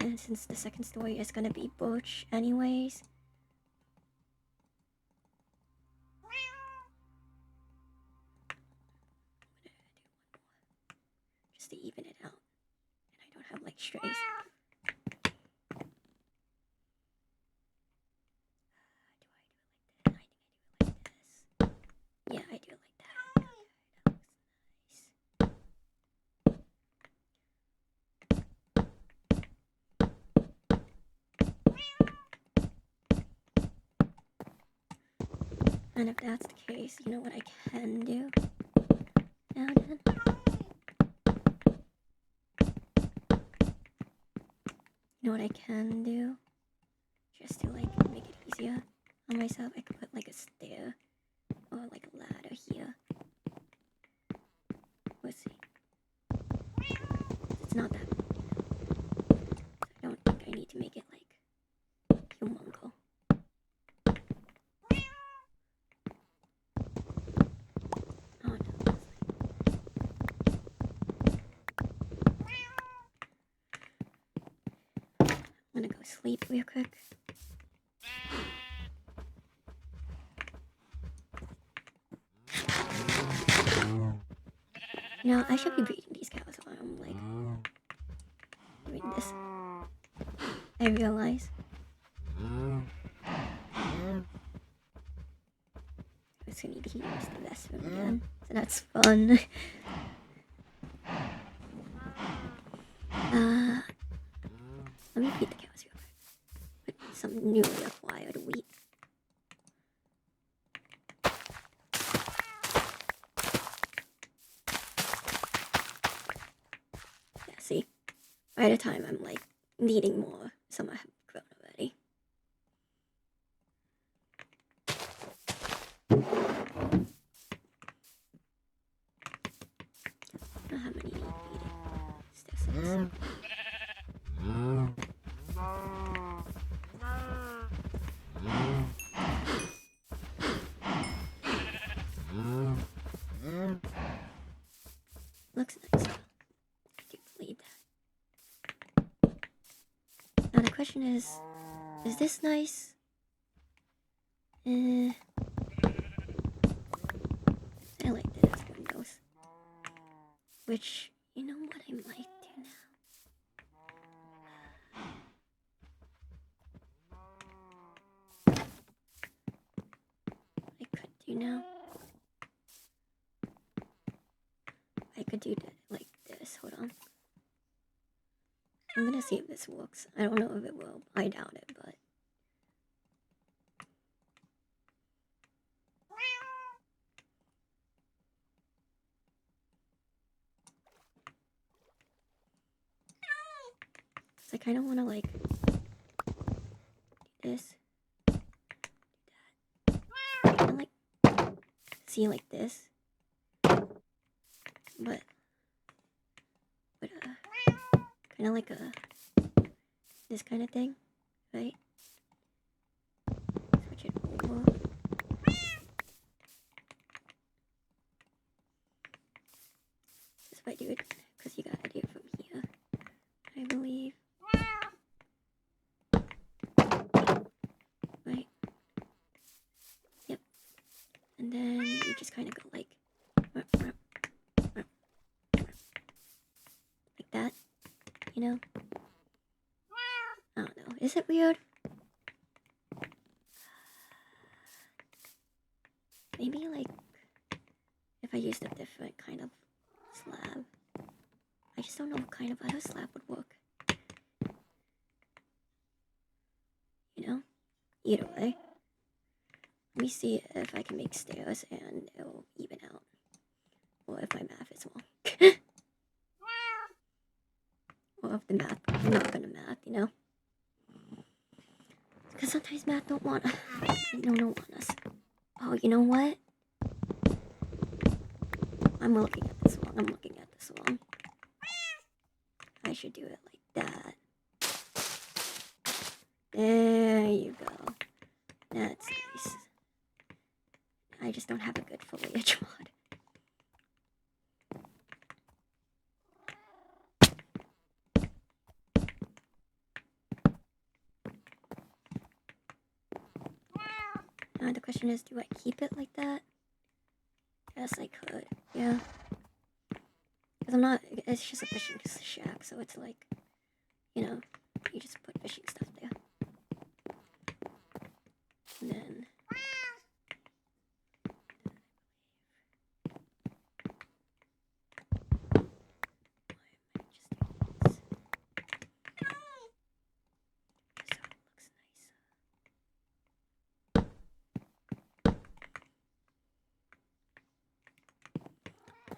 And since the second story is gonna be butch anyways. Just to even it out. And I don't have like strays. Yeah, I do it like that. That looks nice. And if that's the case, you know what I can do? Now then. You know what I can do? Just to like make it easier on myself, I could put like a stair or like a ladder here. Let's see. It's not that big, you know. I don't think I need to make it like humongous. Oh no. I'm gonna go sleep real quick. You know, I should be breeding these cows while I'm like doing this. I realize. I was gonna need to use the restroom again, so that's fun. Let me feed the cows real quick with some newly acquired wheat. Yeah, see? By the time I'm like needing more, some have grown already. I don't know how many need feeding. Still 6. Looks nice. I do believe that. Now the question is this nice? I like this windows. Which, you know what I might do now? I could do now. I could do that like this. Hold on. I'm gonna see if this works. I don't know if it will. I doubt it, but. I kind of want to like do this, do that. Kind of like see like this, but kind of like this kind of thing, right? Switch it over. I do it because you gotta do it from here, I believe. Right. Yep. And then you just kind of go like that, you know? I don't know. Is it weird? Maybe like if I used a different kind of slab. I just don't know what kind of other slab would work. You know? Either way. Let me see if I can make stairs and it'll even out. Or if my math is wrong. Or if the math, I'm not gonna math, you know? Because sometimes math don't want us. Oh, you know what? I'm looking at this wrong. I should do it like that. There you go. That's nice. I just don't have a good foliage mod. Now the question is, do I keep it like that? Yes, I could. Yeah. Because I'm not, it's just a fishing shack, so it's like, you know, you just put fishing stuff there. And then...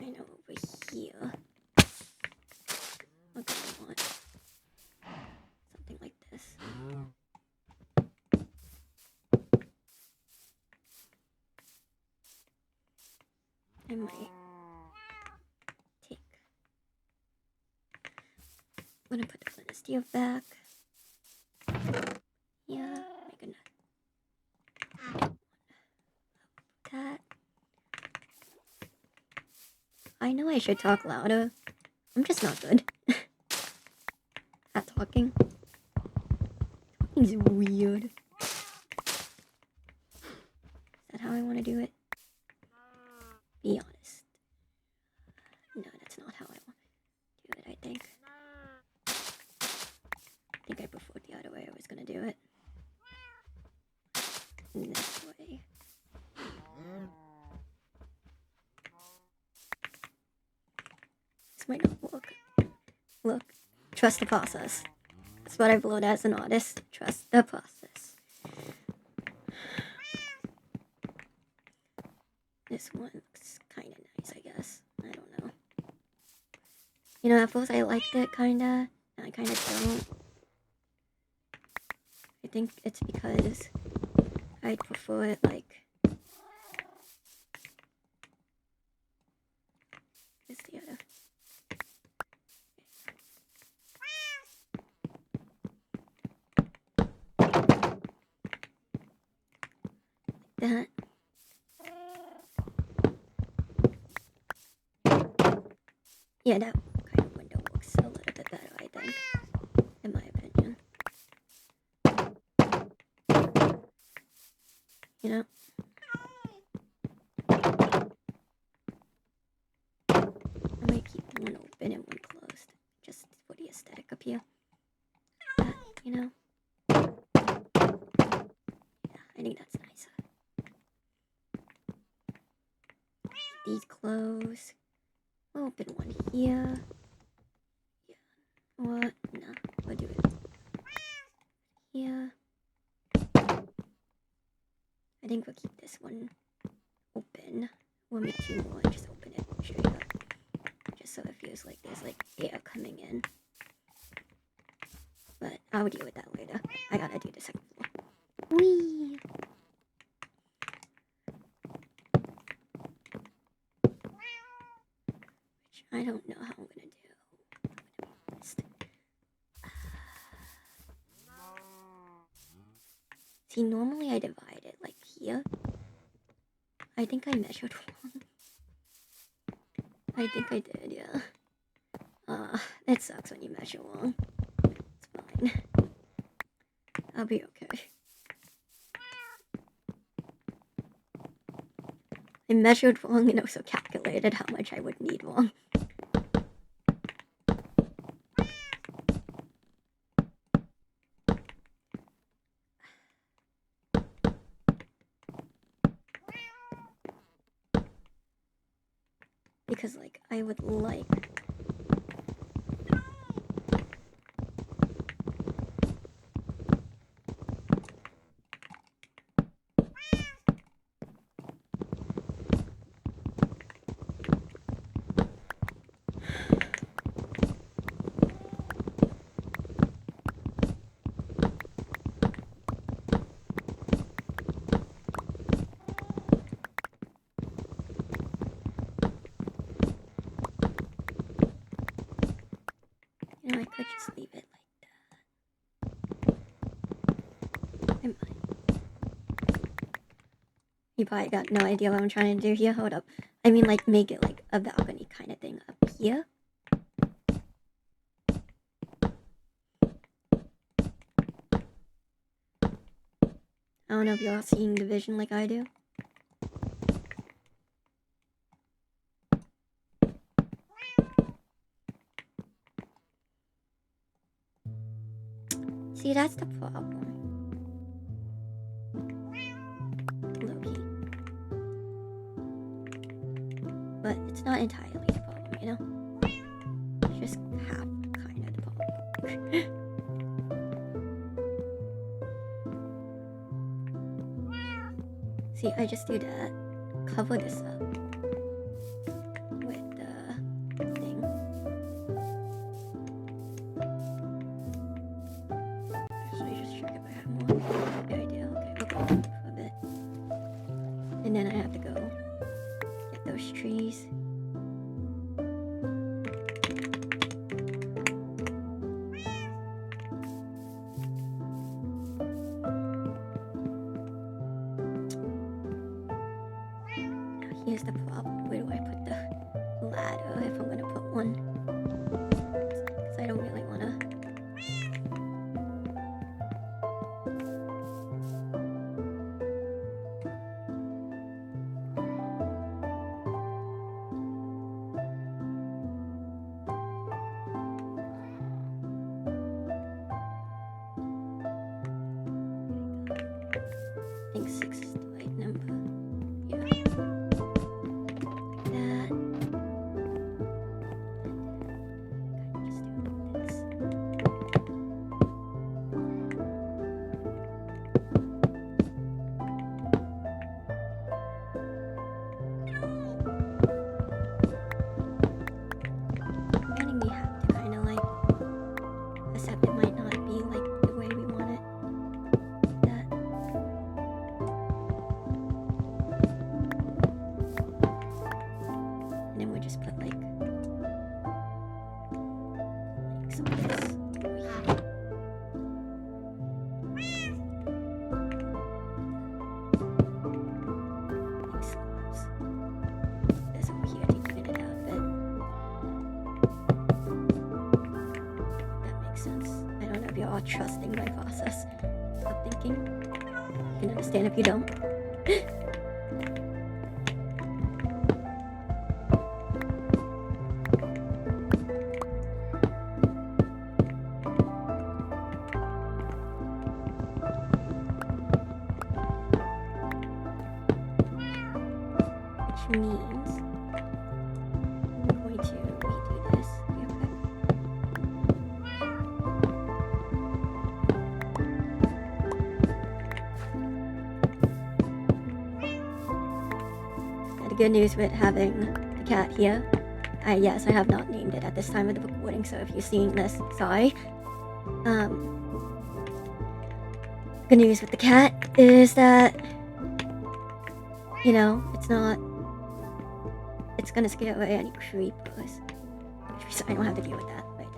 I know over here. What do I want? Something like this. I might take. I'm gonna put the flint steel back. Yeah, make a nut. That. I know I should talk louder. I'm just not good at talking. Talking's weird. Is that how I want to do it? Be honest. No, that's not how I want to do it, I think. I think I preferred the other way I was gonna do it. This way. This might not work. Look, trust the process. That's what I've learned as an artist. Trust the process. This one looks kind of nice, I guess. I don't know. You know, at first I liked it, kinda. And I kinda don't. I think it's because I'd prefer it like... Here's the other. That. Yeah, that kind of window looks a little bit better, I think, in my opinion. You know? I might keep one open and one closed, just for the aesthetic up here. That, you know? Yeah, I think that's nice. These close. Open one here. Yeah. What? No. We'll do it here. I think we'll keep this one open. We'll make two more and just open it straight up. Just so it feels like there's like air coming in. But I'll deal with that later. I gotta do the second floor. Whee! Which I don't know how I'm gonna do. I'm gonna be honest. See, normally I divide it like here. I think I measured wrong. I think I did, yeah. It sucks when you measure wrong. It's fine. I'll be okay. I measured wrong and also calculated how much I would need wrong. Because, like, I would like... You know, I could just leave it like that. I might. You probably got no idea what I'm trying to do here. Hold up. I mean, like, make it like a balcony kind of thing up here. I don't know if y'all seeing the vision like I do. See, that's the problem. Low-key. But it's not entirely the problem, you know? It's just half kind of the problem. See, I just do that. Cover this up with the thing. So I just check if I have more. There I do. Okay, we'll go for a bit. And then I have to go get those trees. Here's the problem. Where do I put the ladder if I'm gonna put one? Because I don't really wanna. I think 6 is the right number. Yeah. Trusting my process of thinking. You can understand if you don't. Which means I'm going to redo this real quick. Good news with having the cat here. Yes, I have not named it at this time of the recording, so if you're seeing this, sorry. Good news with the cat is that, you know, it's gonna scare away any creepers. So I don't have to deal with that right now.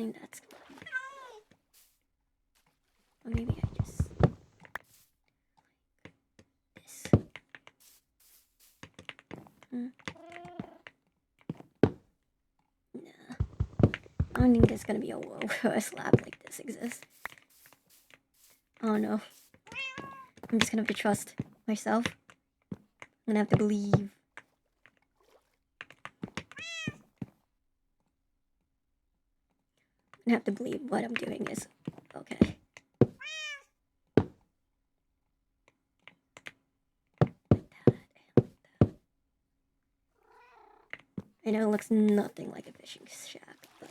think that's good. Or maybe I just this. Nah. I don't think there's gonna be a world where a slab like this exists. Oh no. I'm just gonna have to trust myself. I'm gonna have to believe. I'm gonna have to believe what I'm doing is okay. I know it looks nothing like a fishing shack, but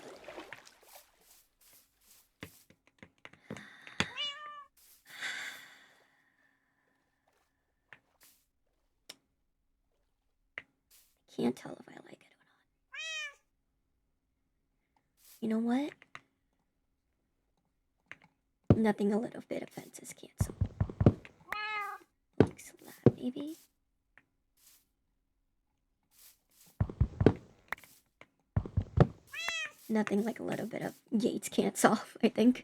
I can't tell if I like it or not. You know what? Nothing a little bit of fences can't solve. Like slab, maybe? Nothing like a little bit of gates can't solve, I think.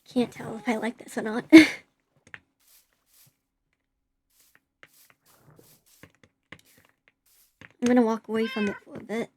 Can't tell if I like this or not. I'm gonna walk away from it for a bit.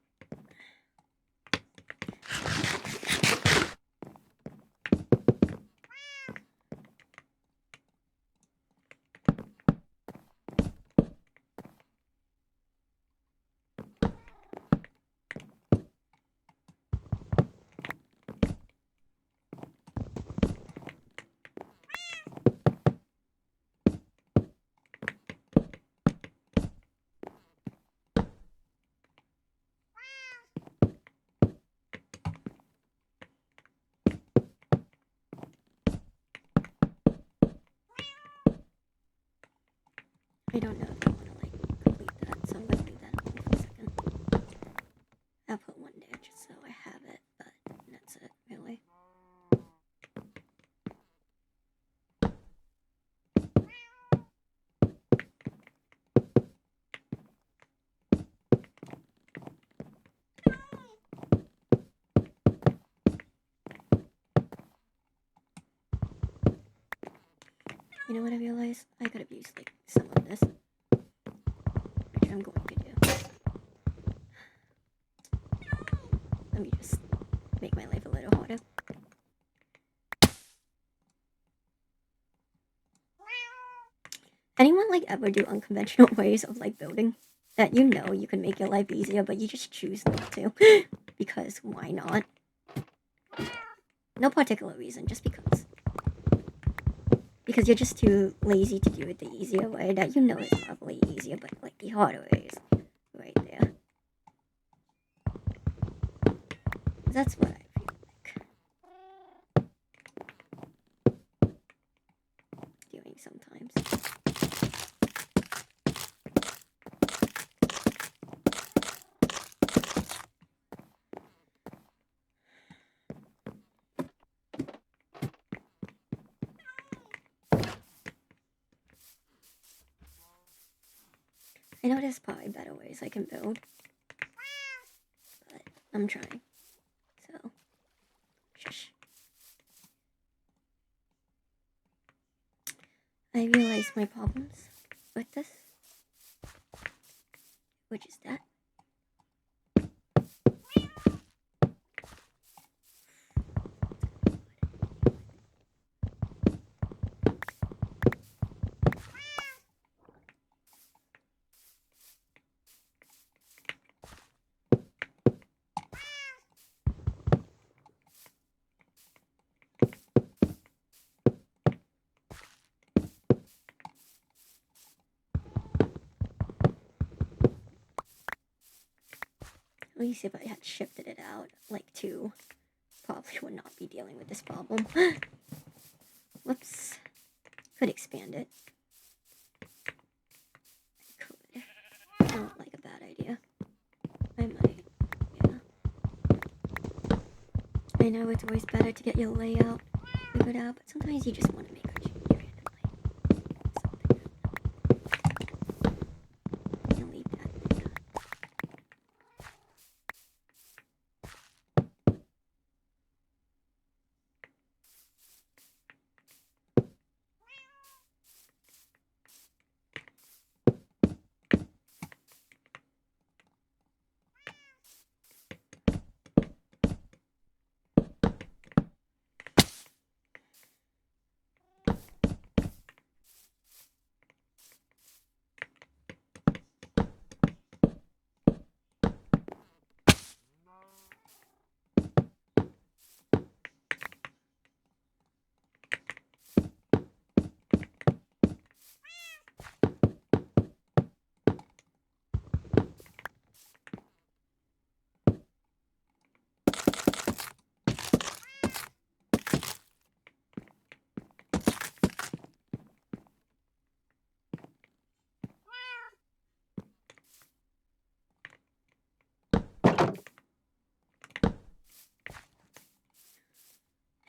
I don't know if I want to like complete that, so I'm gonna do that for a second. I'll put one there just so I have it, but that's it, really. You know what I realized? I could have used like some of this, which I'm going to do. Let me just make my life a little harder. Anyone like ever do unconventional ways of like building that you know you can make your life easier, but you just choose not to because why not? No particular reason, just because. Because you're just too lazy to do it the easier way that you know is probably easier, but like the harder way is right there. That's what I feel like doing sometimes. I know there's probably better ways I can build, but I'm trying. So, shush. I realized my problems with this, which is that at least if I had shifted it out, like 2, probably would not be dealing with this problem. Whoops. Could expand it. I could. Not like a bad idea. I might. Yeah. I know it's always better to get your layout figured out, but sometimes you just want to make a change randomly. I'll leave that.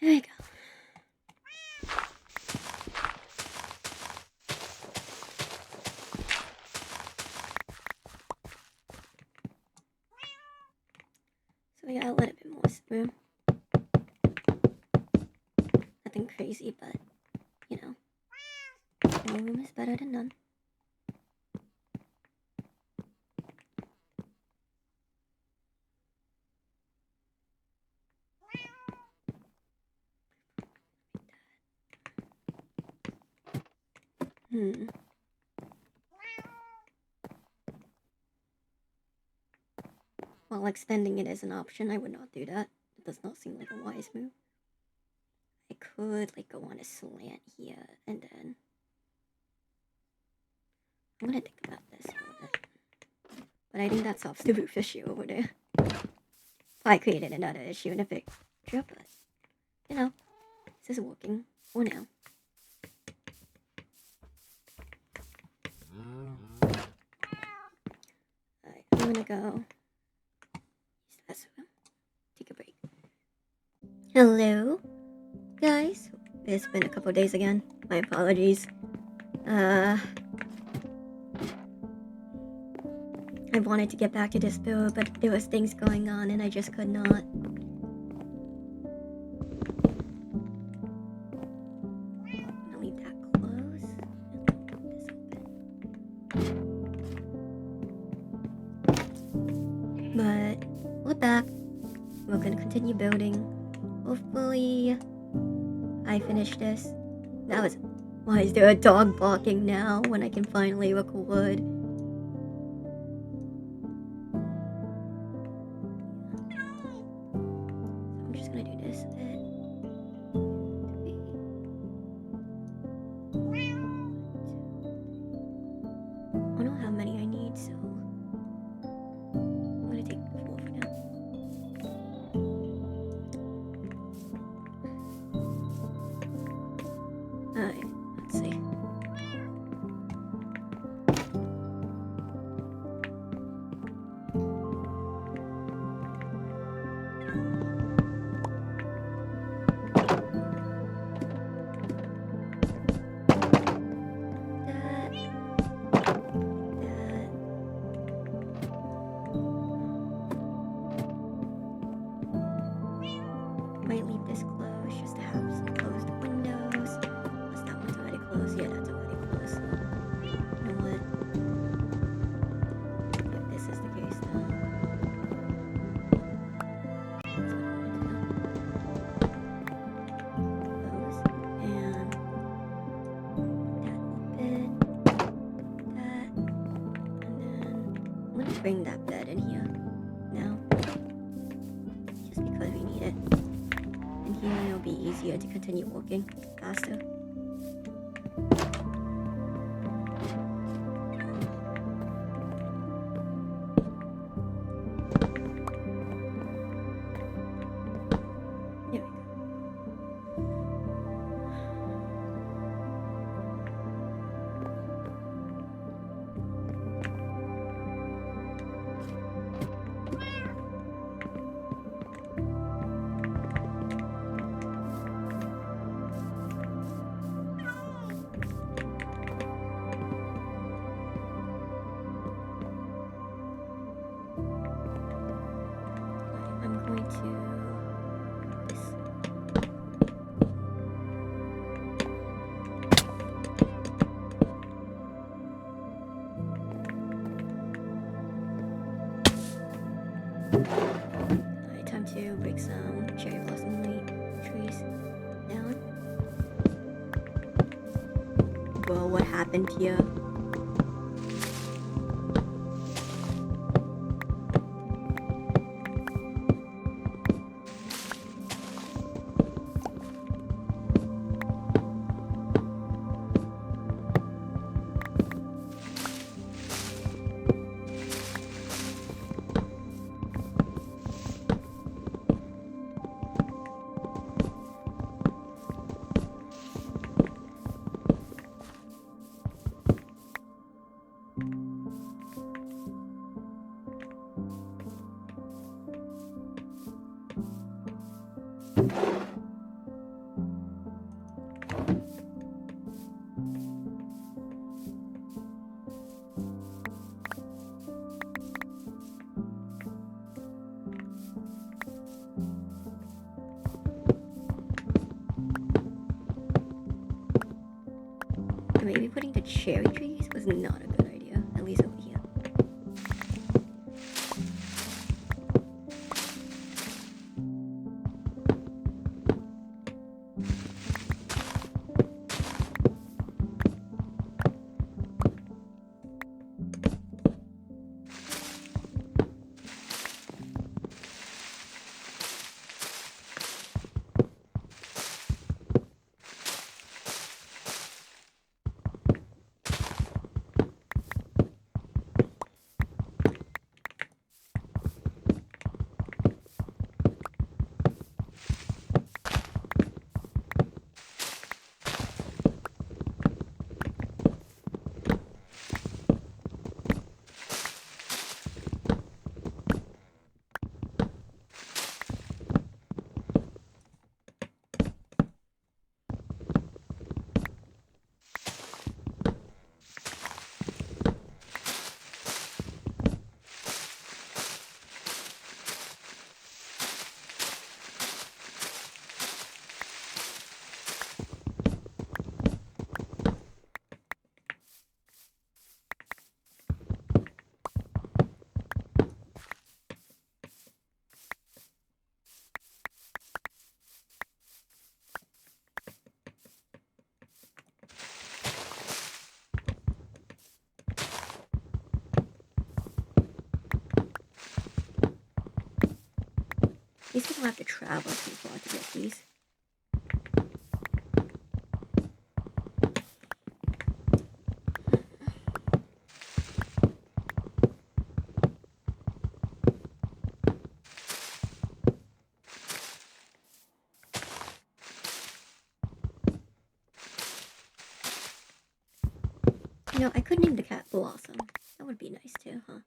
There we go. So we got a little bit more room. Nothing crazy, but, you know, more room is better than none. While extending it is an option, I would not do that. It does not seem like a wise move. I could, like, go on a slant here, and then... I'm gonna think about this a little bit. But I think that solves the roof issue over there. I created another issue in a picture, but, you know, this is working for now. Alright, I'm gonna go... take a break. Hello, guys. It's been a couple days again. My apologies. I wanted to get back to this build, but there was things going on and I just could not. I'm gonna leave that closed. But we're back. We're gonna continue building. Hopefully I finish this. That was... Why is there a dog barking now when I can finally record? I'm just gonna do this a bit. I don't know how many I need, so I'm gonna take 4 for now. Alright, let's see. might leave this closed just to have some closed windows. Unless that one's already closed. Yeah, that's already closed. You know what? If this is the case, then that's what I'm gonna do. Close and that open. That, and then I'm gonna bring that bed in here now, just because we need it. And here it'll be easier to continue working faster. There we go. I'm going to this. Alright, time to break some cherry blossom trees down. Well, what happened here? Maybe putting the cherry trees was not a good idea, at least over here. At least we don't have to travel too far to get these. You know, I could name the cat Blossom. That would be nice too, huh?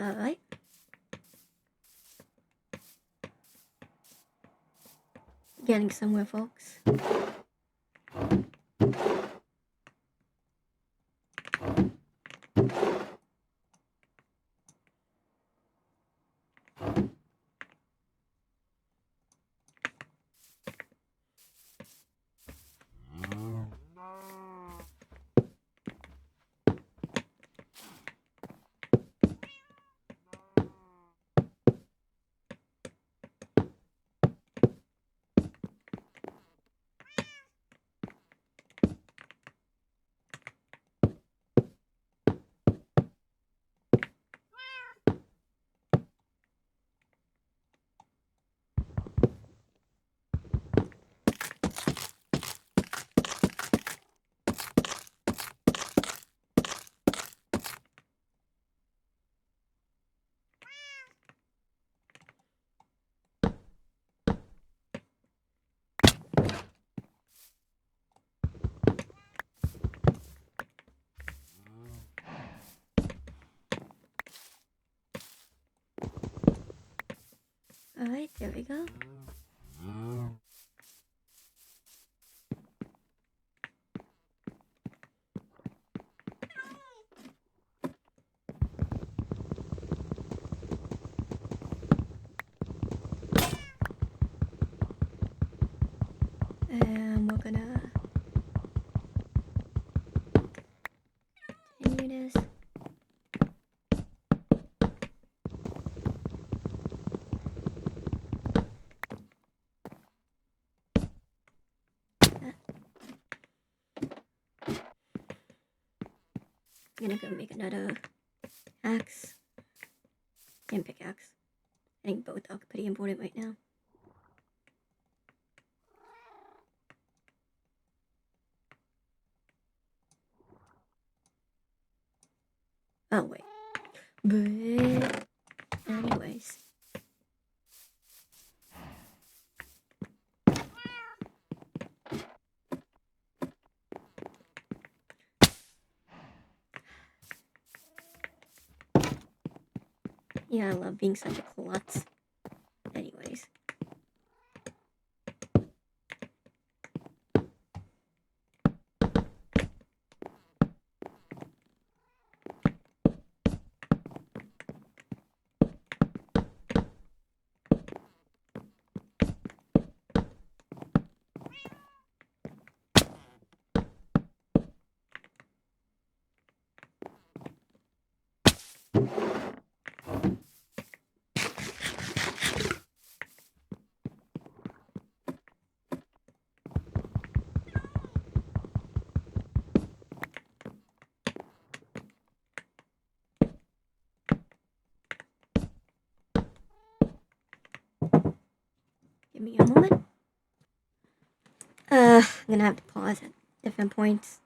Alright. Getting somewhere, folks. Alright, there we go. And we're gonna continue this. I'm gonna go make another axe and pickaxe. I think both are pretty important right now. Oh wait, but anyways. Yeah, I love being such a klutz. Anyways. Give me a moment. I'm gonna have to pause at different points.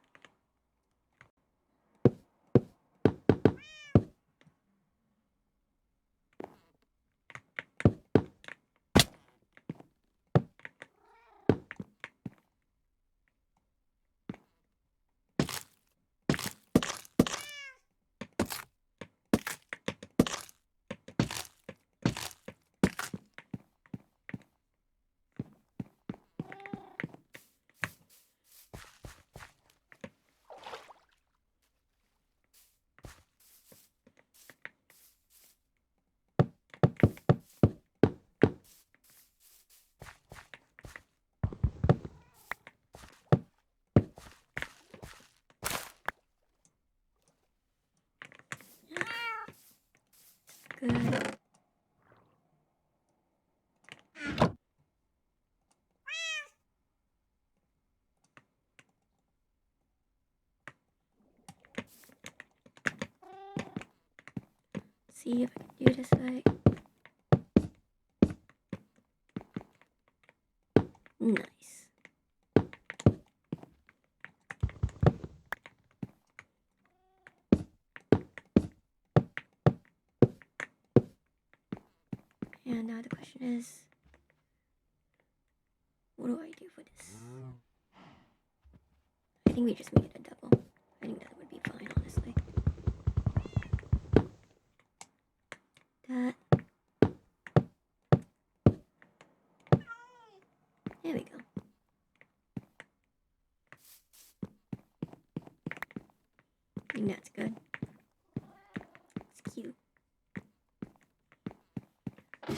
Good. See if I can do this right. Nice. And now the question is, what do I do for this? I think we just make it a double. I think that would be fine, honestly. think that's good. It's cute. I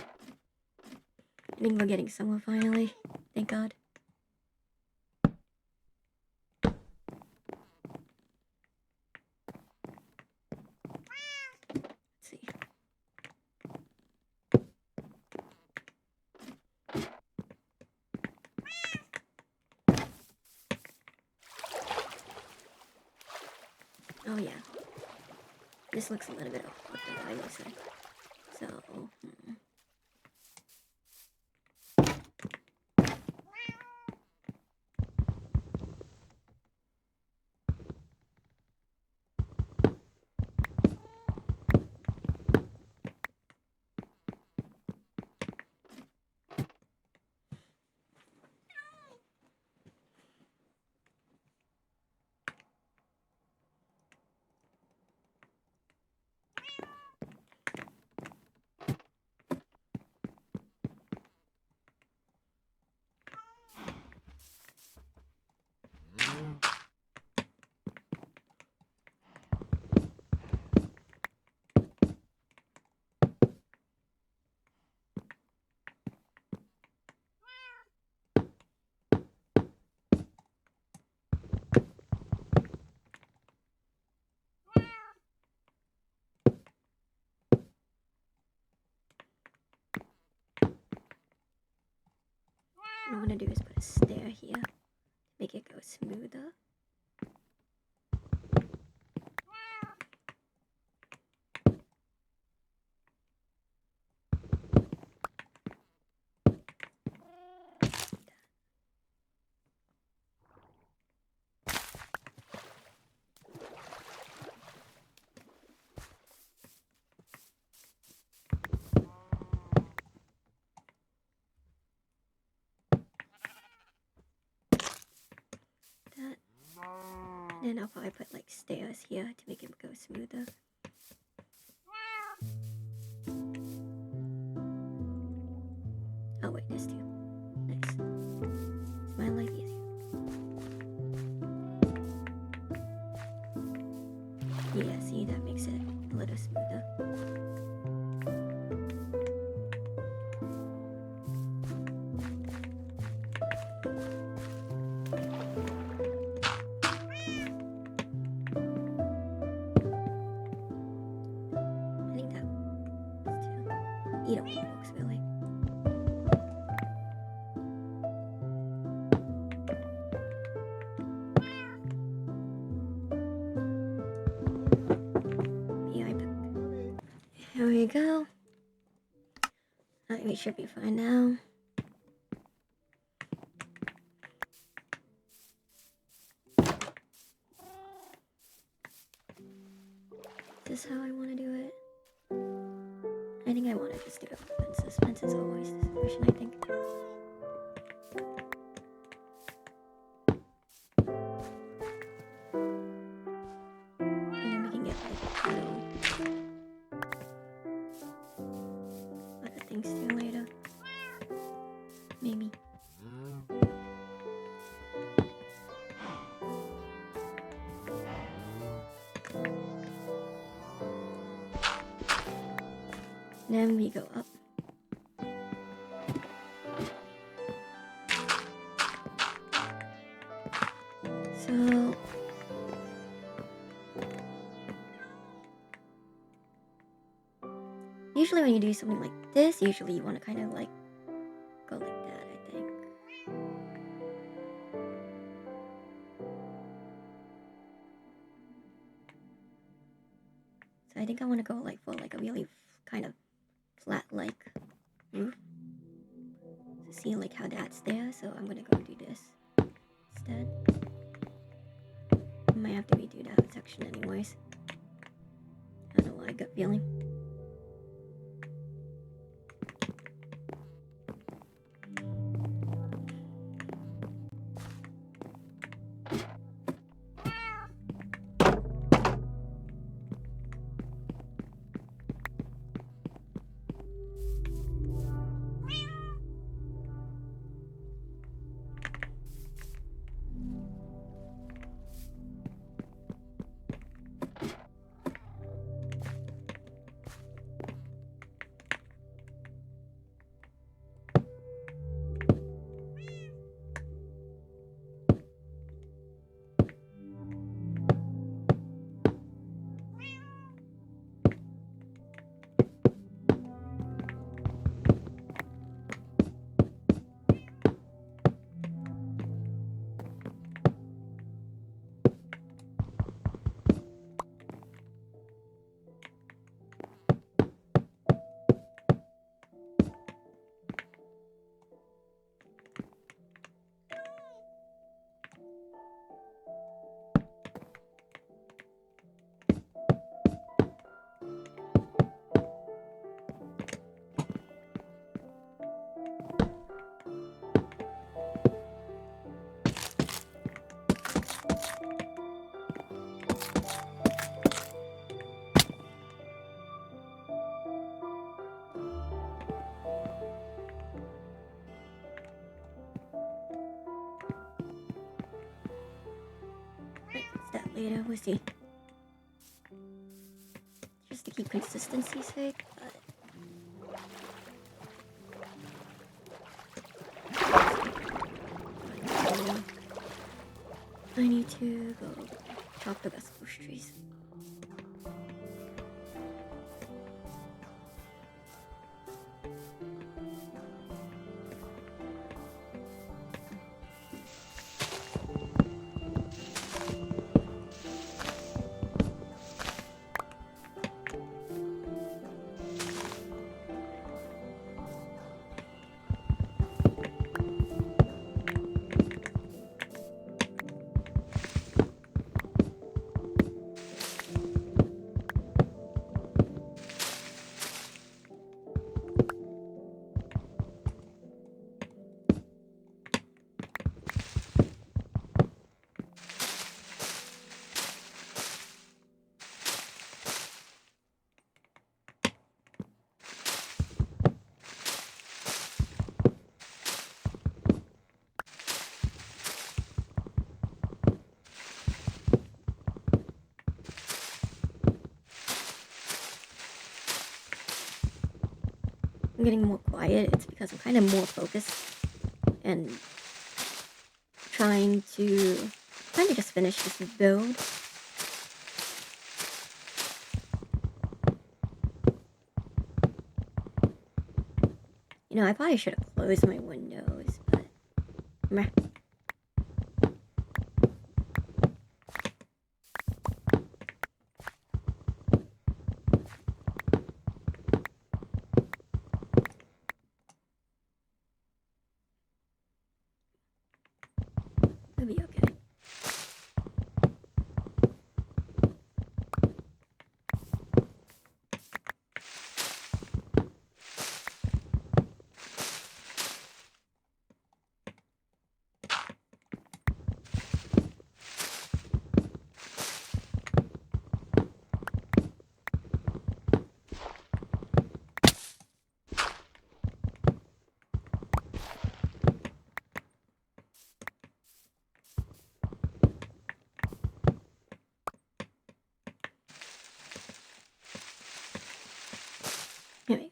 think we're getting somewhere finally. Thank God. Let's see. Oh yeah. This looks a little bit awkward, I will say. So, what I want to do is put a stair here, make it go smoother. And then I'll probably put like stairs here to make it go smoother. Oh wait, there's two. Nice. It's my life easier. Yeah, see, that makes it a little smoother. I think that works too. Either one works really. Here we go. We should be fine now. Is this how I want to do it? I think I want to just do fences. Fences are always the solution, I think. And then we can get like other things too later. Maybe. Then we go up. So usually when you do something like this, usually you want to kind of like go like that, I think. So I think I want to go like for like a really kind of flat like roof. So see like how that's there, so I'm gonna go do this instead. I might have to redo that section anyways. I don't know why, gut feeling. that later. We'll see. Just to keep consistency's sake, but... I need to go chop the rest of those trees. I'm getting more quiet. It's because I'm kind of more focused and trying to just finish this build. You know, I probably should have closed my windows, but meh. It'll be okay. Here we go.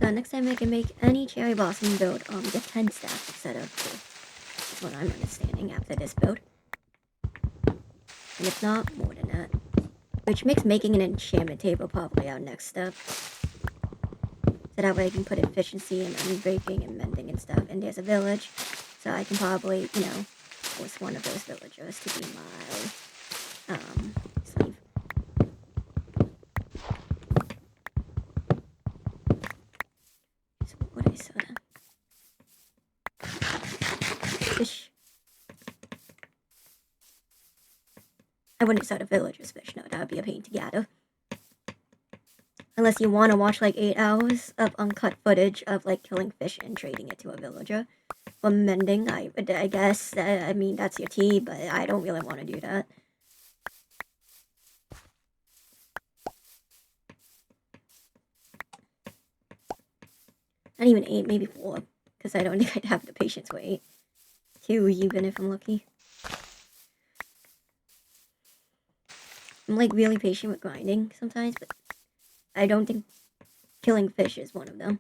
So next time I can make any cherry blossom build, get 10 stacks instead of 2. That's what I'm understanding after this build. And if not, more than that. Which makes making an enchantment table probably our next step. So that way I can put efficiency in unbreaking and mending and stuff. And there's a village, so I can probably, you know, force one of those villagers to be my, slave. So what would I sell them? Fish. I wouldn't sell the villagers fish, no, that would be a pain to gather. Unless you want to watch like 8 hours of uncut footage of like killing fish and trading it to a villager. For mending, I guess, I mean, that's your tea, but I don't really want to do that. Not even 8, maybe 4, because I don't think I'd have the patience for 8. 2 even if I'm lucky. I'm like really patient with grinding sometimes, but I don't think killing fish is one of them.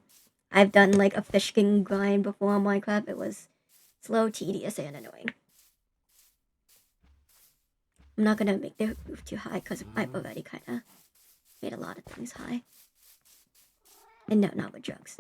I've done like a fish king grind before on Minecraft. It was slow, tedious, and annoying. I'm not gonna make the roof too high because I've already kind of made a lot of things high. And no, not with drugs.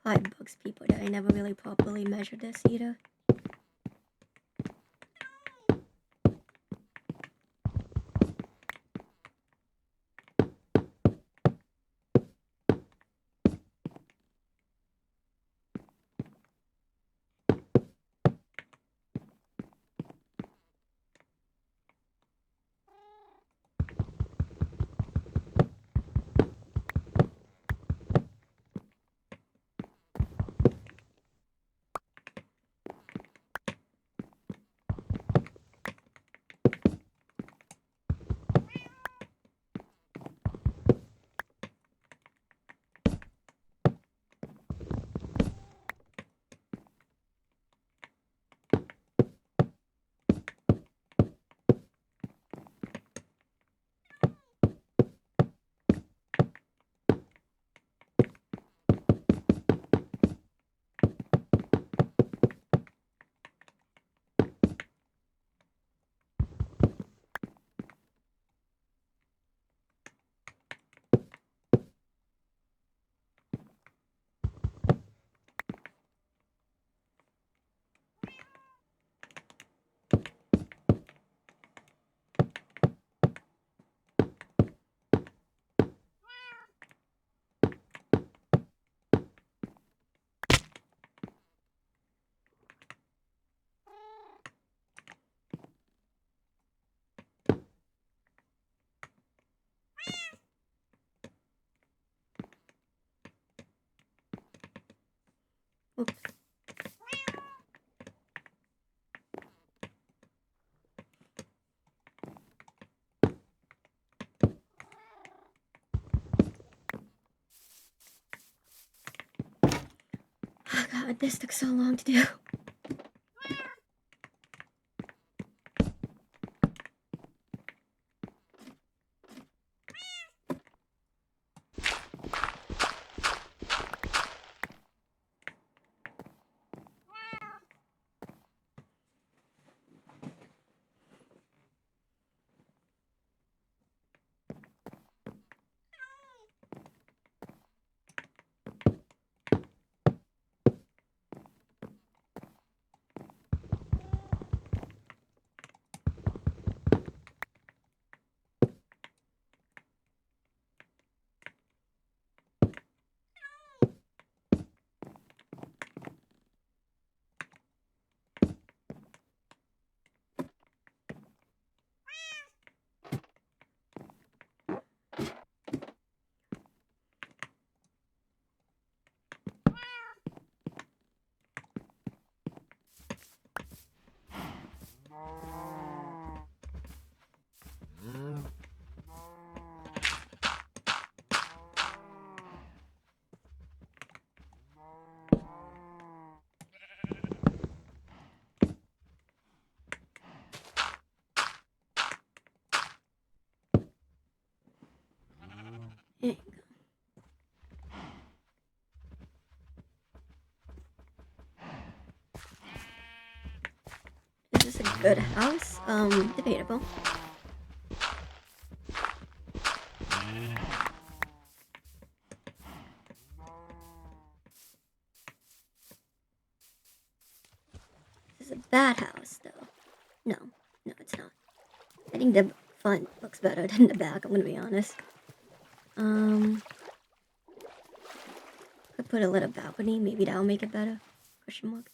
probably bugs people that I never really properly measured this either. Oops. Oh god, this took so long to do. There you go. Is this a good house? Debatable. This is a bad house, though. No, it's not. I think the front looks better than the back, I'm gonna be honest. Could put a little balcony, maybe that'll make it better. Question mark.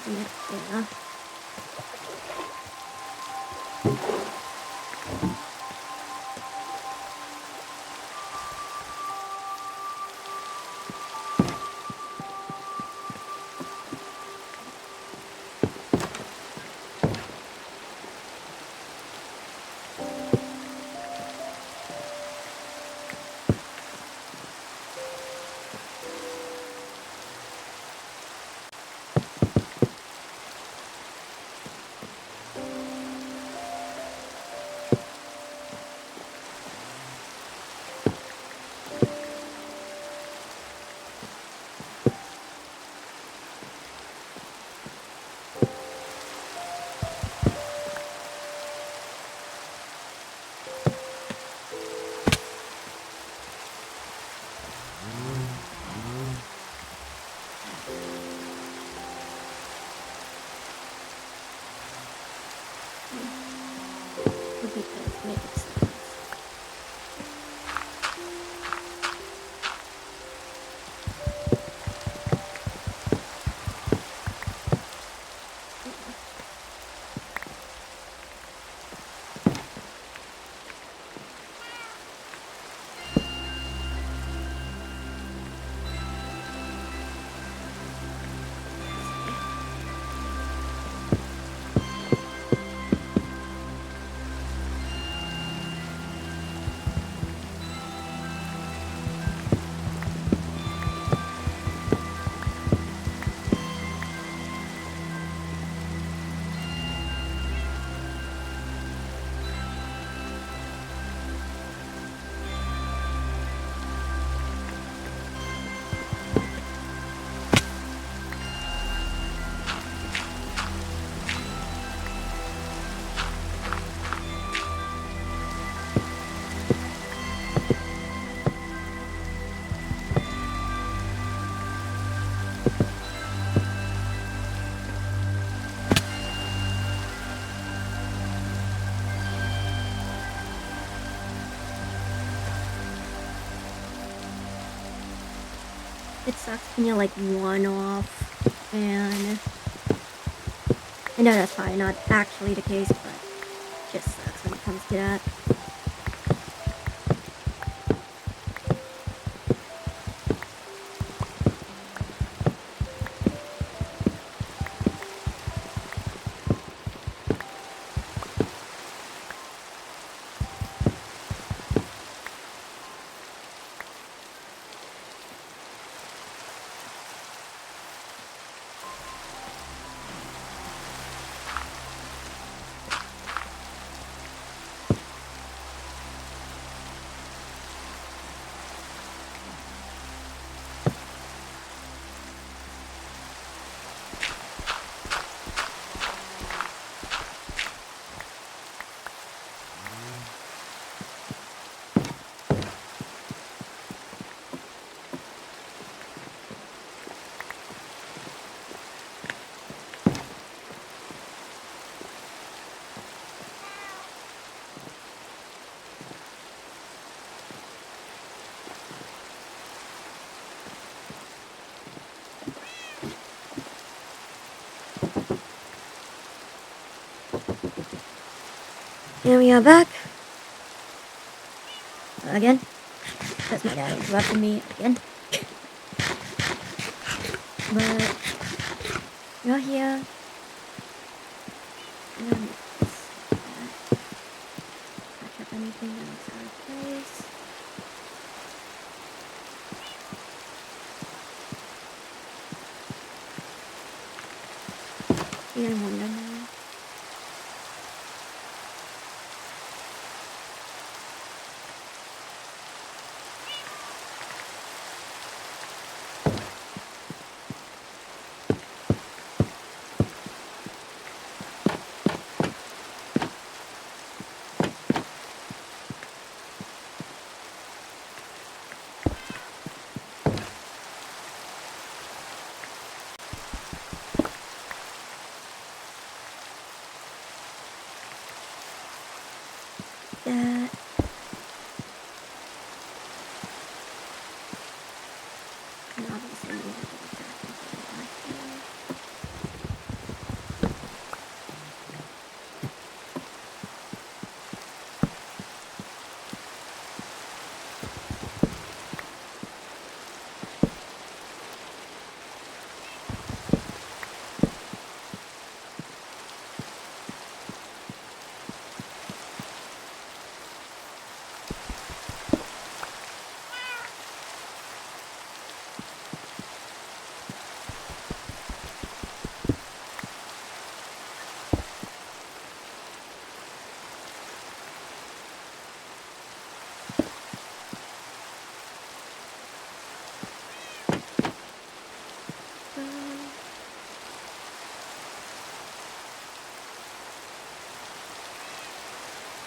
Yeah. Would be good to make it sounds. It sucks when you're like one off, and I know that's probably not actually the case, but it just sucks when it comes to that. And we are back. Again. Because my dad interrupted me again. But we're here. And catch up anything that's out of place. Yeah, I wonder now.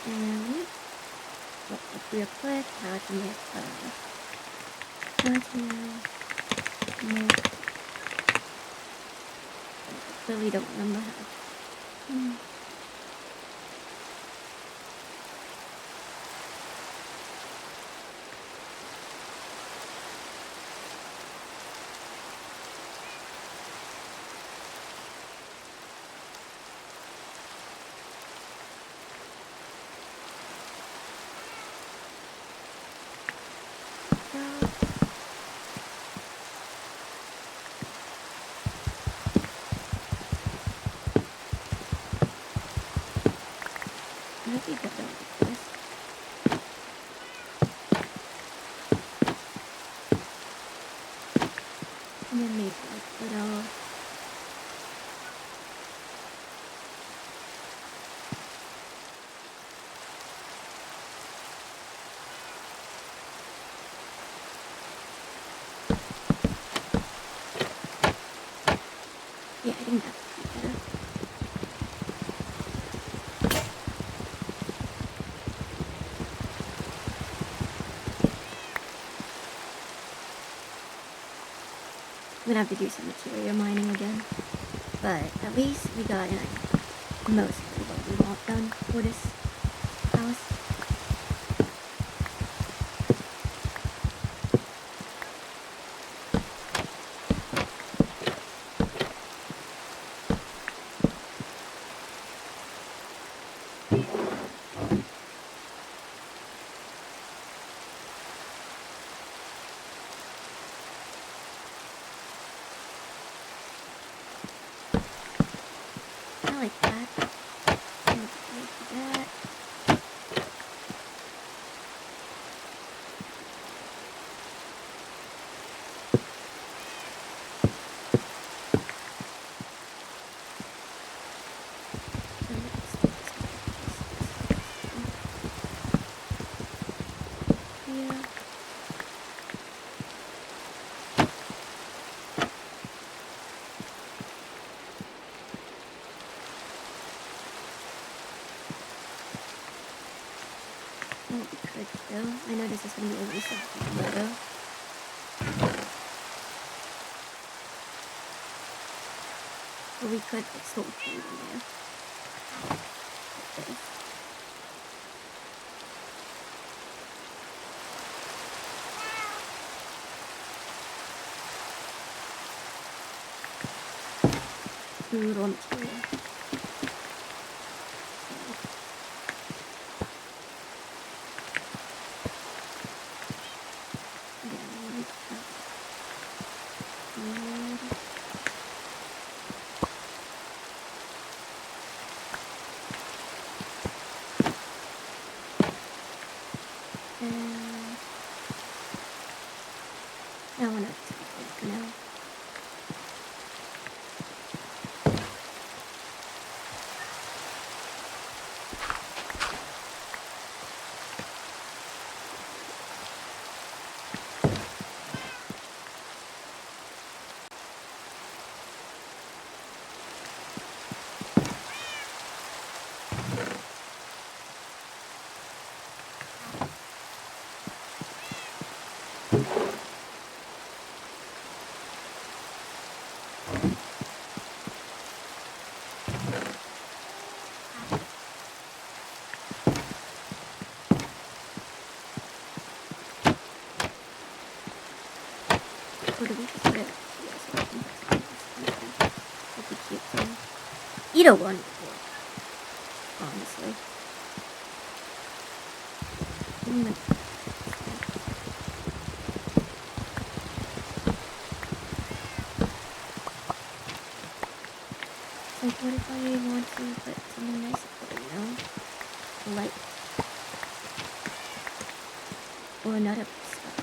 And we look up real quick how to make I really don't remember how. I think I don't like this. And then make like little yeah, I think that's better. I'm gonna have to do some material mining again, but at least we got mostly what we want done for this house. I like that. I like that. Yeah. Oh, we could still. I know this is gonna be a waste of water. But we could put soul food in there. Like this. Food or material. I want to for now. Or do we just put it here so we can put something would be cute too. Either one would work, honestly. Like, what if I want to put something nice up there, you know? Light. Or another stuff.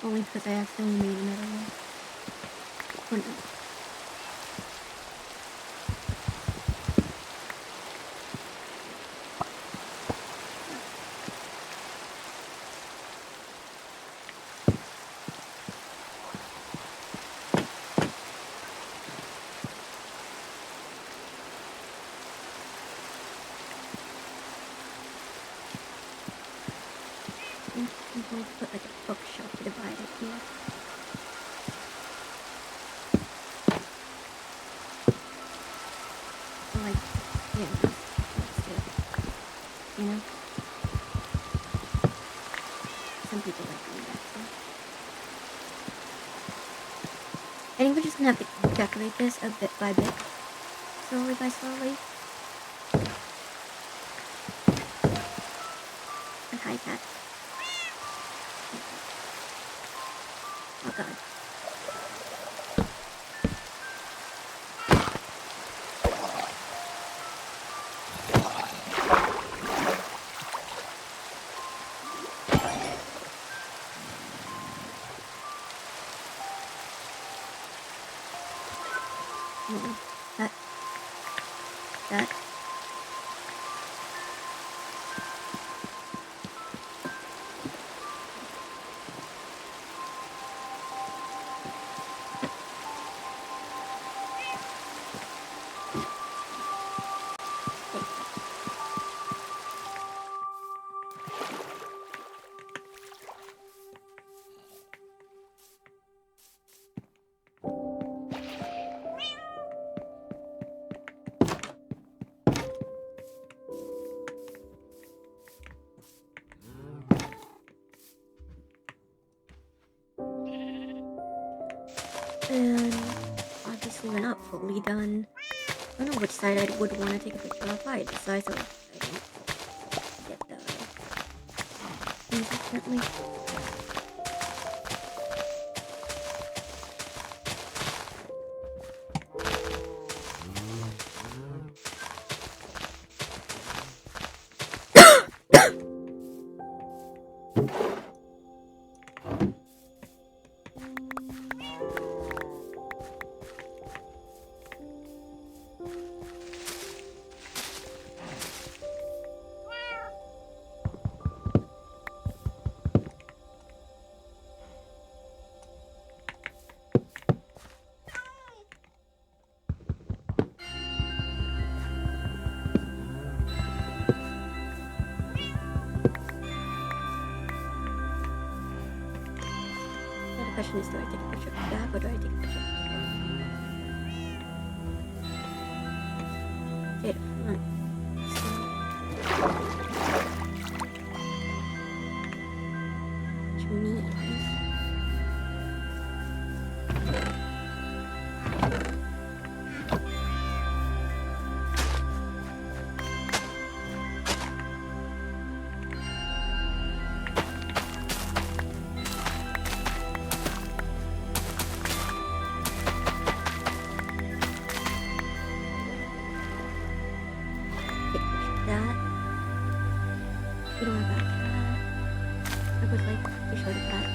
Only because I accidentally made another one. Oh no. I'm going to put like a bookshelf to divide it here. Or like, yeah, let's do it. You know? Some people like doing that too. I think we're just gonna have to decorate this a bit by bit. Slowly by slowly. And hi, cat. Oh god. That. And obviously we're not fully done. I don't know which side I would want to take a picture of. Probably the side so I don't get the things accidentally. The question is, do I take a picture of the back or do I take a picture of the front? Which means that. We don't have that cat. I would like to show the cat.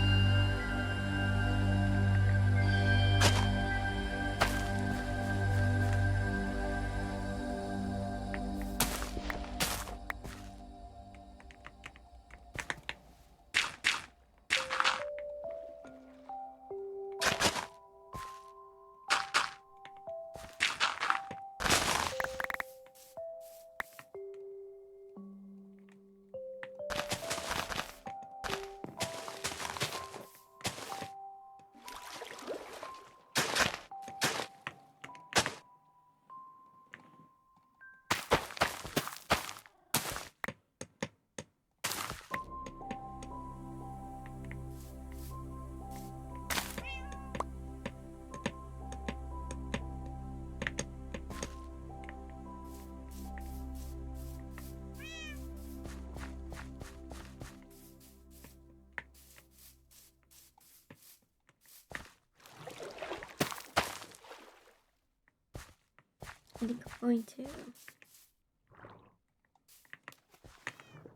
I think I'm going to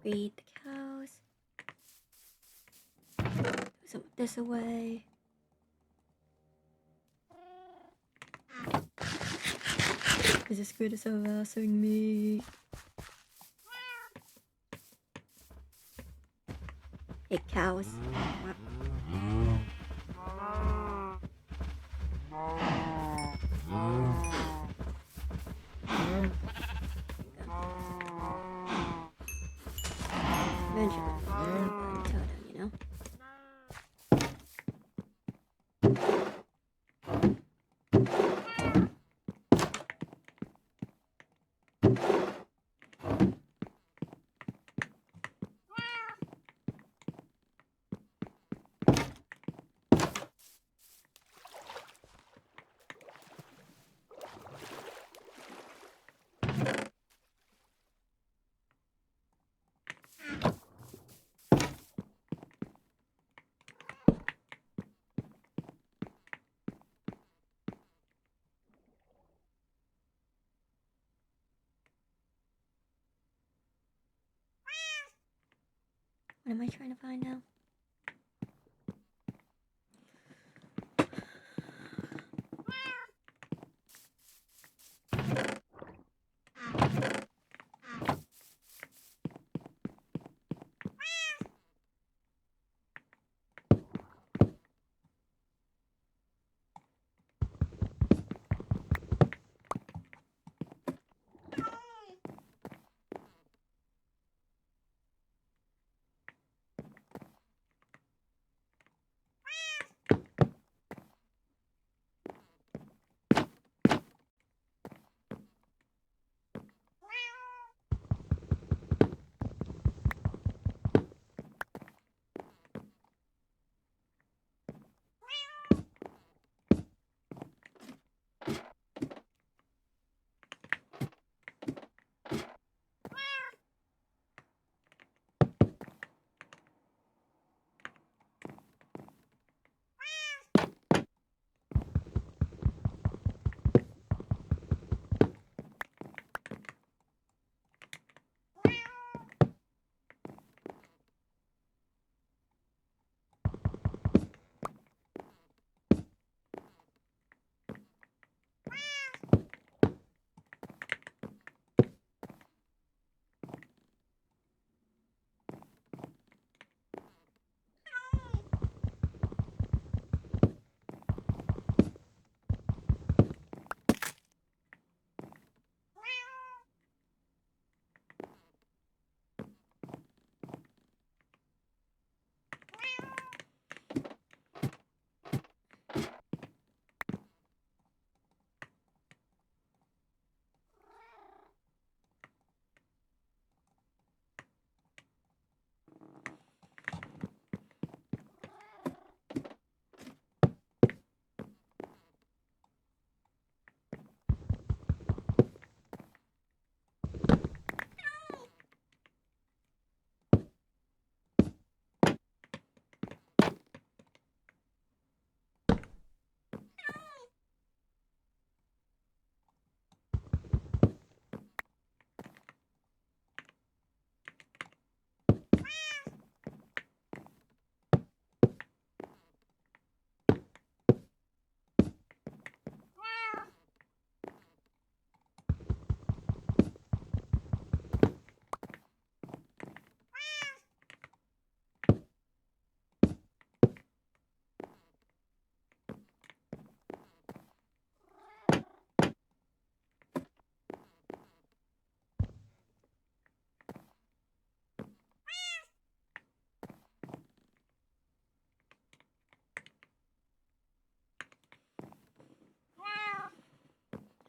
feed the cows. some of this away. Is this good as harassing me? Hey, cows. Eventually, I'm tired of, you know? What am I trying to find now?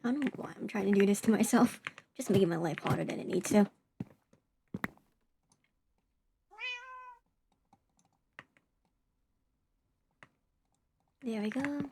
I don't know why I'm trying to do this to myself. Just making my life harder than it needs to. There we go.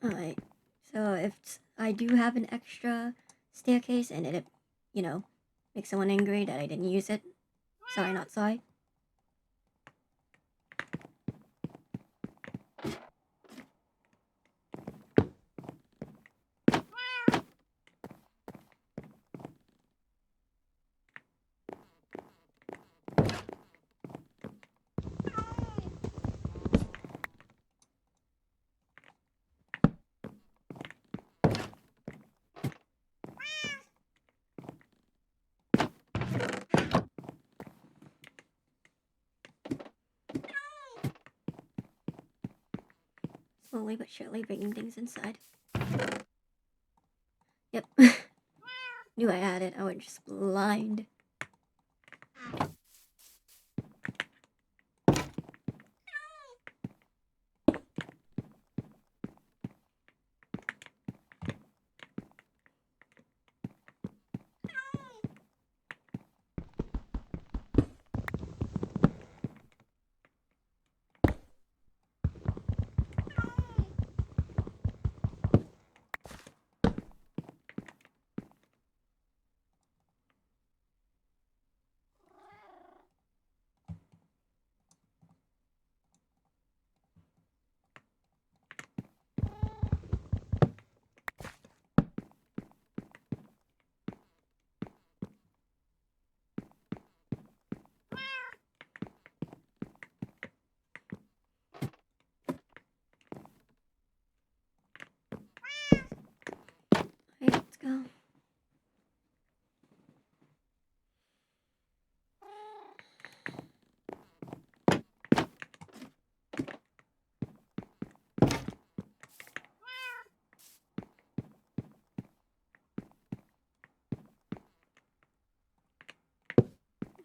Alright. So if I do have an extra staircase and it, you know, makes someone angry that I didn't use it, sorry, not sorry. Slowly but surely bringing things inside. Yep. Knew I had it. I was just blind. Alright, let's go.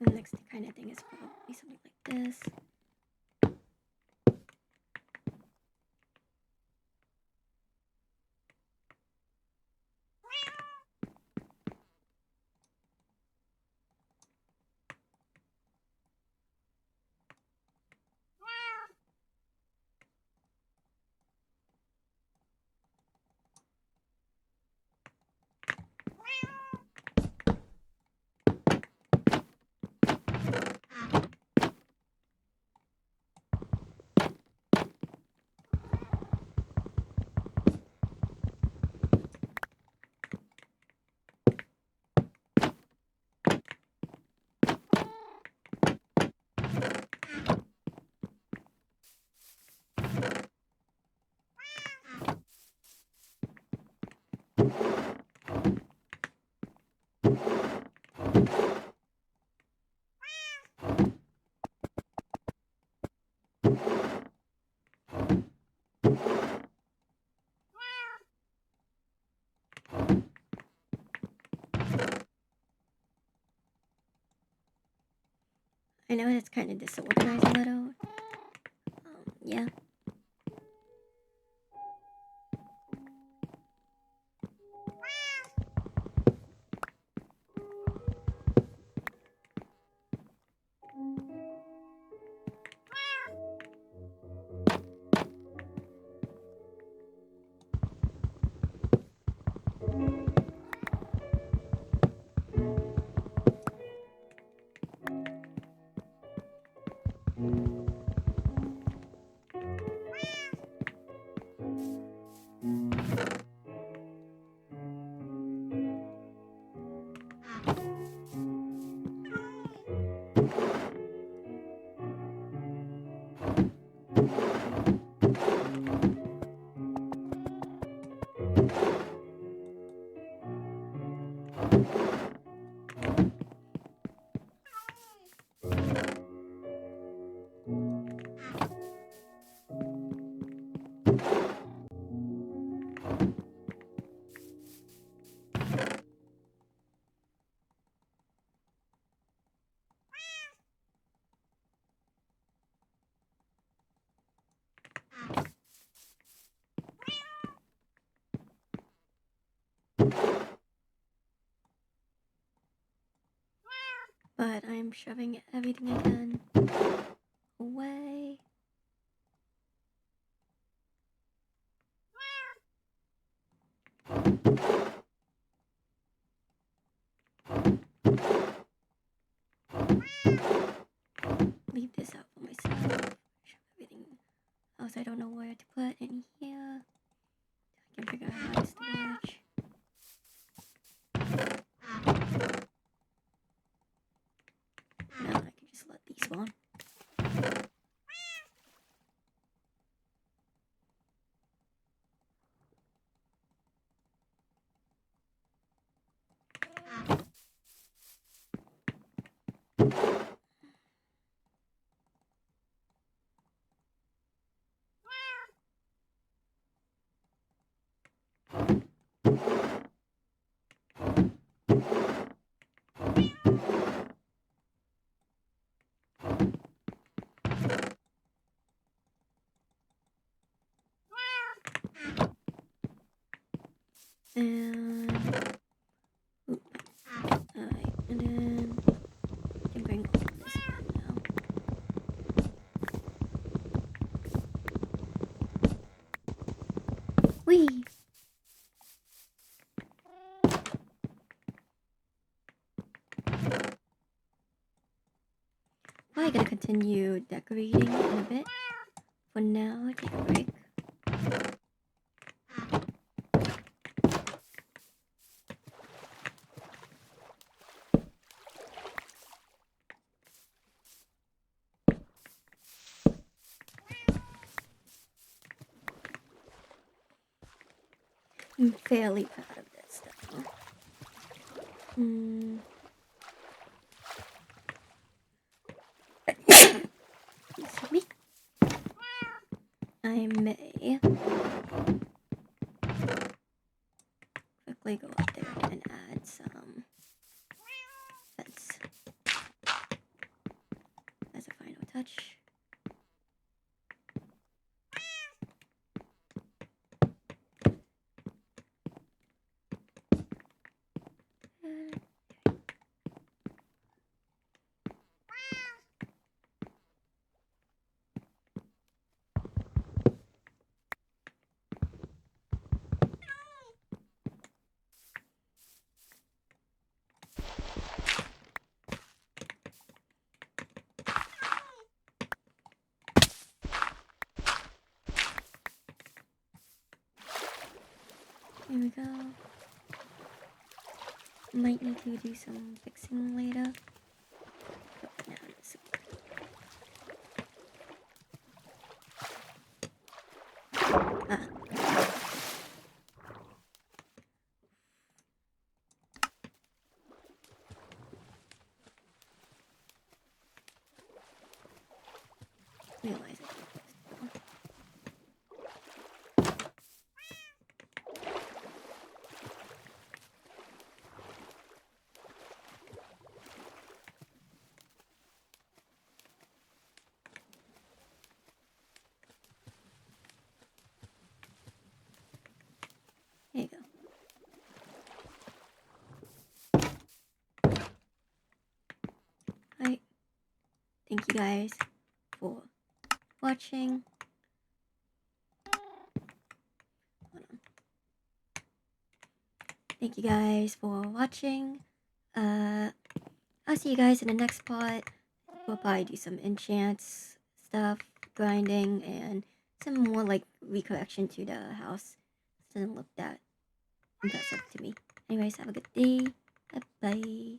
And the next kind of thing is probably something like this. I know it's kind of disorganized a little. Yeah. But I'm shoving everything I can away. because I don't know where to put in here. I can figure out my storage. Now I can just let these spawn. And alright, and then I can bring all of this in now. Whee! Probably gonna continue decorating in a bit. For now, take a break. I'm fairly proud of this though. Excuse me. I may quickly go up there and add some fence as a final touch. Here we go. Might need to do some fixing later. But now it's realize it. There you go. Alright. Thank you guys for watching. Hold on. Thank you guys for watching. I'll see you guys in the next part. We'll probably do some enchants stuff, grinding, and some more like recorrection to the house. Doesn't look that impressive to me. Anyways, have a good day. Bye bye.